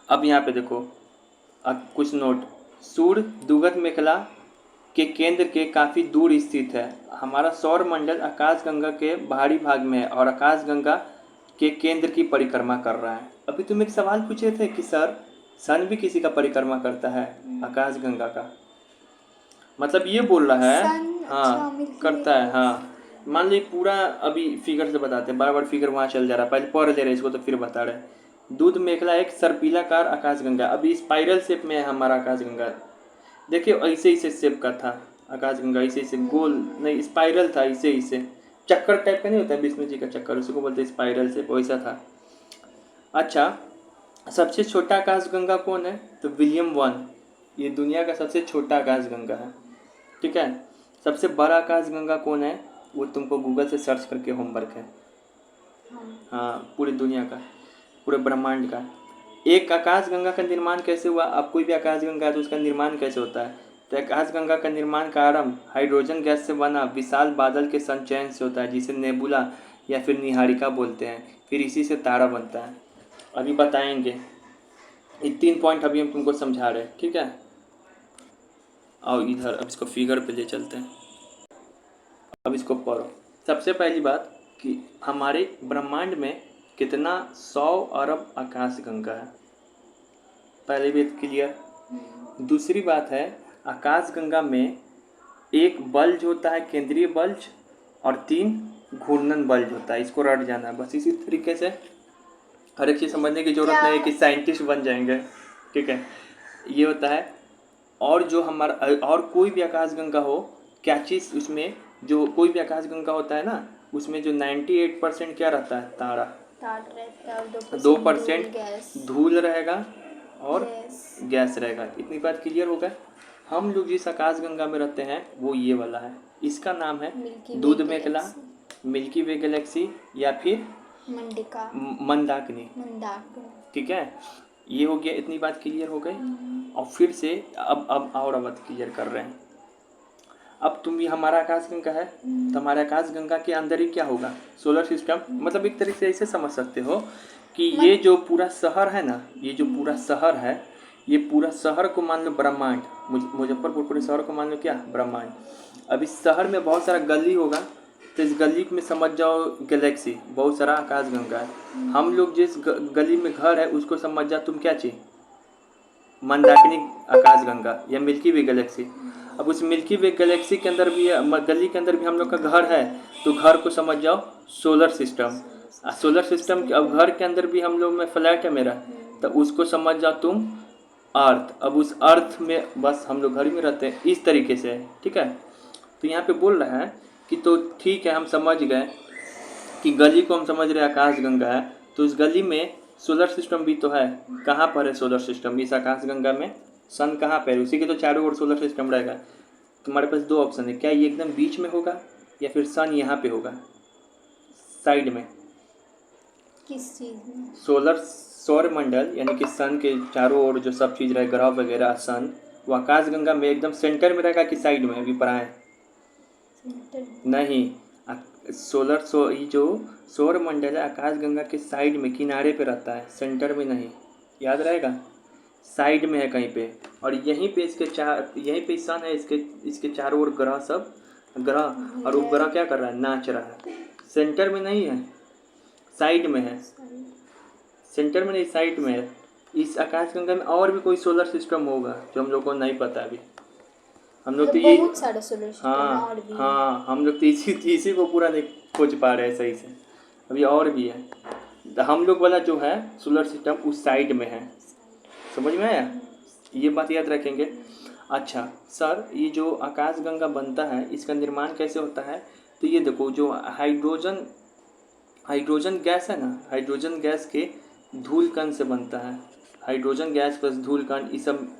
अब यहाँ पे देखो कुछ नोट। सूर्य दुगत मेखला के केंद्र के काफ़ी दूर स्थित है। हमारा सौर मंडल आकाशगंगा के बाहरी भाग में है और आकाशगंगा के केंद्र की परिक्रमा कर रहा है। अभी तुम एक सवाल पूछे थे कि सर सन भी किसी का परिक्रमा करता है, आकाशगंगा का, मतलब ये बोल रहा है। हाँ, करता है। हाँ, मान ली पूरा, अभी फिगर से बताते हैं, बार फिगर वहाँ चल जा रहा है, पहले पढ़ ले रहे इसको तो फिर बता रहे। दूध मेखला एक सर्पिलाकार आकाशगंगा, अभी स्पाइरल शेप में है हमारा आकाशगंगा। देखिए ऐसे शेप का था आकाशगंगा, ऐसे गोल नहीं, स्पाइरल था, ऐसे चक्कर टाइप का नहीं होता है विष्णु जी का चक्कर, उसी को बोलते हैं स्पाइरल शेप, वैसा था। अच्छा, सबसे छोटा आकाशगंगा कौन है? तो विलियम 1, ये दुनिया का सबसे छोटा आकाशगंगा है। ठीक है। सबसे बड़ा आकाशगंगा कौन है, वो तुमको गूगल से सर्च करके होमवर्क है। हाँ, पूरी दुनिया का, पूरे ब्रह्मांड का। एक आकाशगंगा का निर्माण कैसे हुआ, अब कोई भी आकाशगंगा है तो उसका निर्माण कैसे होता है। तो आकाशगंगा का निर्माण का आरंभ हाइड्रोजन गैस से बना विशाल बादल के संचयन से होता है, जिसे नेबुला या फिर निहारिका बोलते हैं। फिर इसी से तारा बनता है। अभी बताएंगे, ये 3 पॉइंट अभी हम तुमको समझा रहे हैं, ठीक है। आओ इधर, अब इसको फिगर पे ले चलते हैं। अब इसको पढ़ो। सबसे पहली बात कि हमारे ब्रह्मांड में कितना 100 अरब आकाशगंगा है, पहले भी क्लियर। दूसरी बात है, आकाशगंगा में एक बल्ज होता है, केंद्रीय बल्ज, और 3 घूर्णन बल्ज होता है। इसको रट जाना है बस। इसी तरीके से हर एक चीज़ समझने की जरूरत नहीं है कि साइंटिस्ट बन जाएंगे, ठीक है। ये होता है। और जो हमारा और कोई भी आकाशगंगा हो, क्या चीज़ उसमें, जो कोई भी आकाशगंगा होता है ना, उसमें जो 98% क्या रहता है, तारा। 2% धूल रहेगा और गैस रहेगा। इतनी बात क्लियर हो गया। हम लोग जिस आकाशगंगा में रहते हैं वो ये वाला है, इसका नाम है दूध मेघला, मिल्की वे गैलेक्सी, या फिर मंदाकिनी, ठीक है। ये हो गया, इतनी बात क्लियर हो गई। और फिर से अब और बात क्लियर कर रहे हैं। अब तुम भी हमारा आकाशगंगा है, तो हमारे आकाशगंगा के अंदर ही क्या होगा, सोलर सिस्टम। मतलब एक तरीके से ऐसे समझ सकते हो कि ये जो पूरा शहर है ना, ये जो पूरा शहर है, ये पूरा शहर को मान लो ब्रह्मांड। मुजफ्फरपुर पूरे शहर को मान लो क्या, ब्रह्मांड। अब इस शहर में बहुत सारा गली होगा, तो इस गली में समझ जाओ गैलेक्सी, बहुत सारा आकाशगंगा है। हम लोग जिस गली में घर है उसको समझ जाओ तुम क्या चीज़, मंदाकिनी आकाशगंगा या मिल्की वे गैलेक्सी। अब उस मिल्की वे गैलेक्सी के अंदर भी, गली के अंदर भी हम लोग का घर है, तो घर को समझ जाओ सोलर सिस्टम। सोलर सिस्टम के, अब घर के अंदर भी हम लोग में फ्लैट है मेरा, तो उसको समझ जाओ तुम अर्थ। अब उस अर्थ में बस हम लोग घर में रहते हैं, इस तरीके से, ठीक है। तो यहाँ पे बोल रहा है कि तो ठीक है, हम समझ गए कि गली को हम समझ रहे आकाशगंगा है, तो उस गली में सोलर सिस्टम भी तो है। कहाँ पर है सोलर सिस्टम इस आकाशगंगा में, सन कहाँ पर है, उसी के तो चारों ओर सोलर सिस्टम रहेगा। तुम्हारे पास 2 ऑप्शन है, क्या ये एकदम बीच में होगा या फिर सन यहाँ पे होगा साइड में। किस चीज में, सौर मंडल यानी कि सन के चारों ओर जो सब चीज़ रहे, ग्रह वगैरह, सन, वो आकाशगंगा में एकदम सेंटर में रहेगा कि साइड में, अभी पढ़ाएं नहीं। ये जो सौर मंडल है आकाशगंगा के साइड में, किनारे पे रहता है, सेंटर में नहीं, याद रहेगा, साइड में है कहीं पे। और यहीं पे यहीं पे सन है, इसके चारों ओर ग्रह, सब ग्रह, और वो ग्रह क्या कर रहा है, नाच रहा है। सेंटर में नहीं है, साइड में है, सेंटर में नहीं, साइड में है। इस आकाशगंगा में और भी कोई सोलर सिस्टम होगा जो हम लोग को नहीं पता अभी। हम लोग तो ये बहुत सारे सोलर सिस्टम और भी हाँ, हम लोग तो इसी को पूरा नहीं खोज पा रहे हैं सही से, अभी और भी है। तो हम लोग वाला जो है सोलर सिस्टम उस साइड में है, समझ में आया, ये बात याद रखेंगे। अच्छा सर, ये जो आकाशगंगा बनता है इसका निर्माण कैसे होता है, तो ये देखो, जो हाइड्रोजन गैस है ना, हाइड्रोजन गैस के धूल कण से बनता है। हाइड्रोजन गैस प्लस धूल कण, ये सब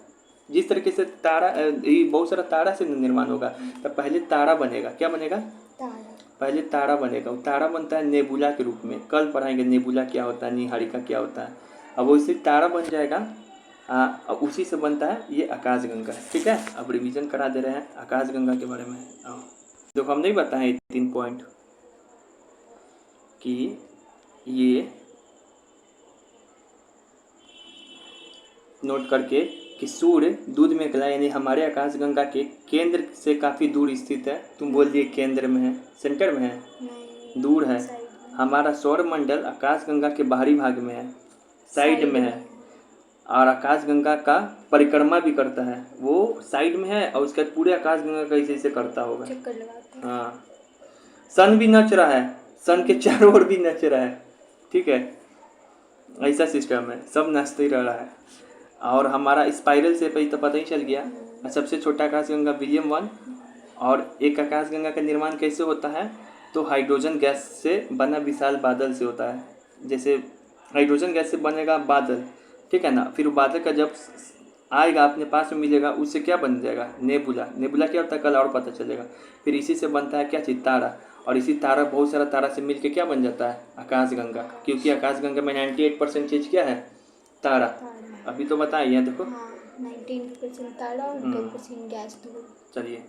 जिस तरीके से तारा, ये बहुत सारा तारा से निर्माण होगा। तो पहले तारा बनेगा, क्या बनेगा, पहले तारा बनेगा। वो तारा बनता है नेबुला के रूप में, कल पढ़ाएंगे नेबुला क्या होता है, निहारिका क्या होता है। अब वैसे तारा बन जाएगा, अब उसी से बनता है ये आकाशगंगा, ठीक है। अब रिवीजन करा दे रहे हैं आकाशगंगा के बारे में। देखो हम नहीं बताएं 3 पॉइंट कि ये नोट करके कि सूर्य दूध मेघला यानी हमारे आकाशगंगा के केंद्र से काफ़ी दूर स्थित है। तुम बोल दिए केंद्र में है, सेंटर में है, दूर है। हमारा सौर मंडल आकाशगंगा के बाहरी भाग में है, साइड में है। और आकाशगंगा का परिक्रमा भी करता है, वो साइड में है, और उसके पूरे आकाशगंगा का ऐसे करता होगा। हाँ, सन भी नच रहा है, सन के चारों ओर भी नच रहा है, ठीक है। ऐसा सिस्टम है, सब नाचते ही रह रहा है। और हमारा स्पाइरल से पहले तो पता ही चल गया। सबसे छोटा आकाशगंगा विलियम 1। और एक आकाशगंगा का निर्माण कैसे होता है, तो हाइड्रोजन गैस से बना विशाल बादल से होता है। जैसे हाइड्रोजन गैस से बनेगा बादल, ठीक है ना, फिर बादल का जब आएगा अपने पास में मिलेगा, उससे क्या बन जाएगा? नेबुला। नेबुला क्या होता है कल और पता चलेगा। फिर इसी से बनता है क्या चीज़? तारा। और इसी तारा बहुत सारा तारा से मिलके क्या बन जाता है? आकाशगंगा। क्योंकि आकाशगंगा में 98% चीज़ क्या है? तारा। तारा। अभी तो बताइए देखो। हाँ 19% तारा और 2% गैस धूल। चलिए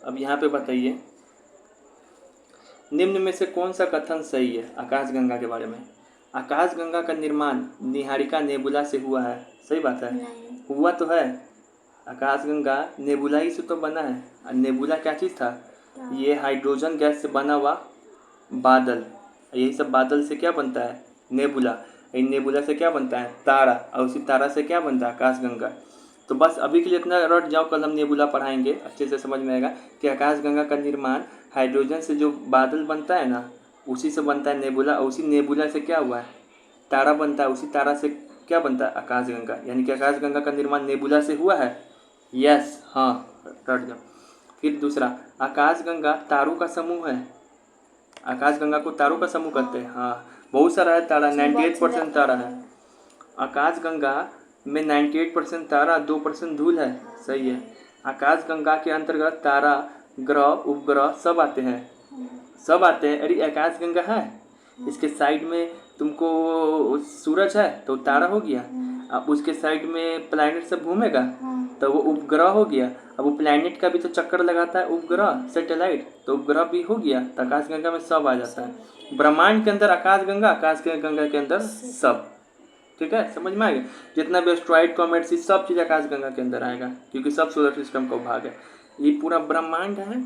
अब यहाँ पे बताइए, निम्न में से कौन सा कथन सही है आकाशगंगा के बारे में? आकाशगंगा का निर्माण निहारिका नेबुला से हुआ है। सही बात है, नहीं। हुआ तो है। आकाशगंगा नेबुला ही से तो बना है। और नेबुला क्या चीज़ था? ये हाइड्रोजन गैस से बना हुआ बादल। यही सब बादल से क्या बनता है? नेबुला। इन नेबुला से क्या बनता है? तारा। और उसी तारा से क्या बनता है? आकाशगंगा। तो बस अभी के लिए इतना रट जाओ, कल हम नेबुला पढ़ाएंगे, अच्छे से समझ में आएगा कि आकाशगंगा का निर्माण हाइड्रोजन से जो बादल बनता है ना, उसी से बनता है नेबुला। और उसी नेबुला से क्या हुआ है? तारा बनता है। उसी तारा से क्या बनता है? आकाशगंगा। यानी कि आकाशगंगा का निर्माण नेबुला से हुआ है। यस, हाँ, रट जाओ। फिर दूसरा, आकाशगंगा तारों का समूह है। आकाशगंगा को तारों का समूह कहते हैं। हाँ, बहुत सारा है तारा, 98% तारा है आकाशगंगा में। 98% तारा, 2% धूल है। सही है। आकाशगंगा के अंतर्गत तारा, ग्रह, उपग्रह सब आते हैं। सब आते हैं। अरे आकाशगंगा है, इसके साइड में तुमको सूरज है तो तारा हो गया। अब उसके साइड में प्लैनेट सब घूमेगा तो वो उपग्रह हो गया। अब वो प्लैनेट का भी तो चक्कर लगाता है उपग्रह, सैटेलाइट, तो उपग्रह भी हो गया। तो आकाशगंगा में सब आ जाता है। ब्रह्मांड के अंदर आकाशगंगा, आकाशगंगा के अंदर सब। ठीक है, समझ में आएगा? जितना भी एस्ट्रॉइड, कॉमेट्स, ये सब चीज़ आकाशगंगा के अंदर आएगा, क्योंकि सब सोलर सिस्टम का भाग है। ये पूरा ब्रह्मांड है।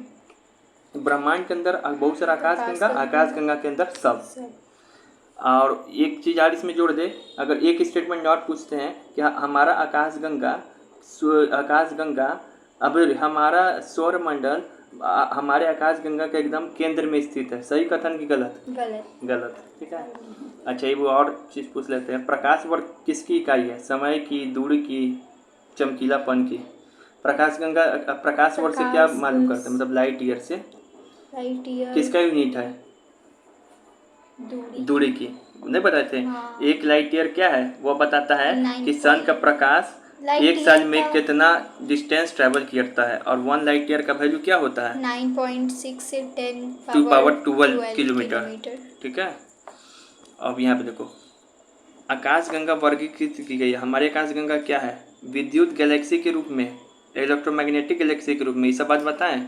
ब्रह्मांड के अंदर बहुत सारा आकाशगंगा, आकाशगंगा के अंदर सब। और एक चीज़ और इसमें जोड़ दे, अगर एक स्टेटमेंट और पूछते हैं कि हमारा आकाशगंगा अब हमारा सौरमंडल हमारे आकाशगंगा के एकदम केंद्र में स्थित है। सही कथन की गलत? गलत। ठीक है। अच्छा, ये वो और चीज़ पूछ लेते हैं। प्रकाश वर्ष किसकी इकाई है? समय की, दूरी की, चमकीलापन की? प्रकाशगंगा प्रकाश वर्ष से क्या मालूम करते हैं? मतलब लाइट ईयर से। लाइट ईयर किसका यूनिट है? दूरी की। नहीं बताए थे? हाँ। एक लाइट ईयर क्या है? वो बताता है कि सन का प्रकाश लाइट एक साल ईयर में का कितना डिस्टेंस ट्रैवल करता है। और 1 लाइट ईयर का वैल्यू क्या होता है? 9.6 से 10 2 पावर पावर 12 किलोमीटर। ठीक है। अब यहाँ पे देखो, आकाशगंगा वर्गीकृत की गई है। हमारे आकाशगंगा क्या है? विद्युत गैलेक्सी के रूप में, इलेक्ट्रोमैग्नेटिक गैलेक्सी के रूप में। ये सब बात बताएं।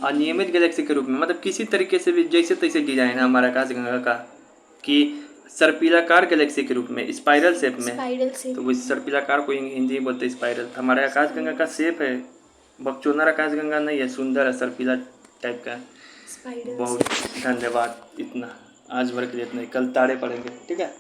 अनियमित गैलेक्सी के रूप में, मतलब किसी तरीके से भी जैसे तैसे डिजाइन है हमारा आकाशगंगा का, कि सर्पिलाकार गैलेक्सी के रूप में, स्पाइरल शेप में। तो वो सर्पिलाकार को हिंदी में बोलते हैं स्पाइरल। हमारे आकाशगंगा का शेप है, बकचोदर आकाशगंगा नहीं है, सुंदर है, सर्पिला टाइप का है। बहुत धन्यवाद। इतना आज भर के लिए इतना ही, कल तारे पढ़ेंगे। ठीक है।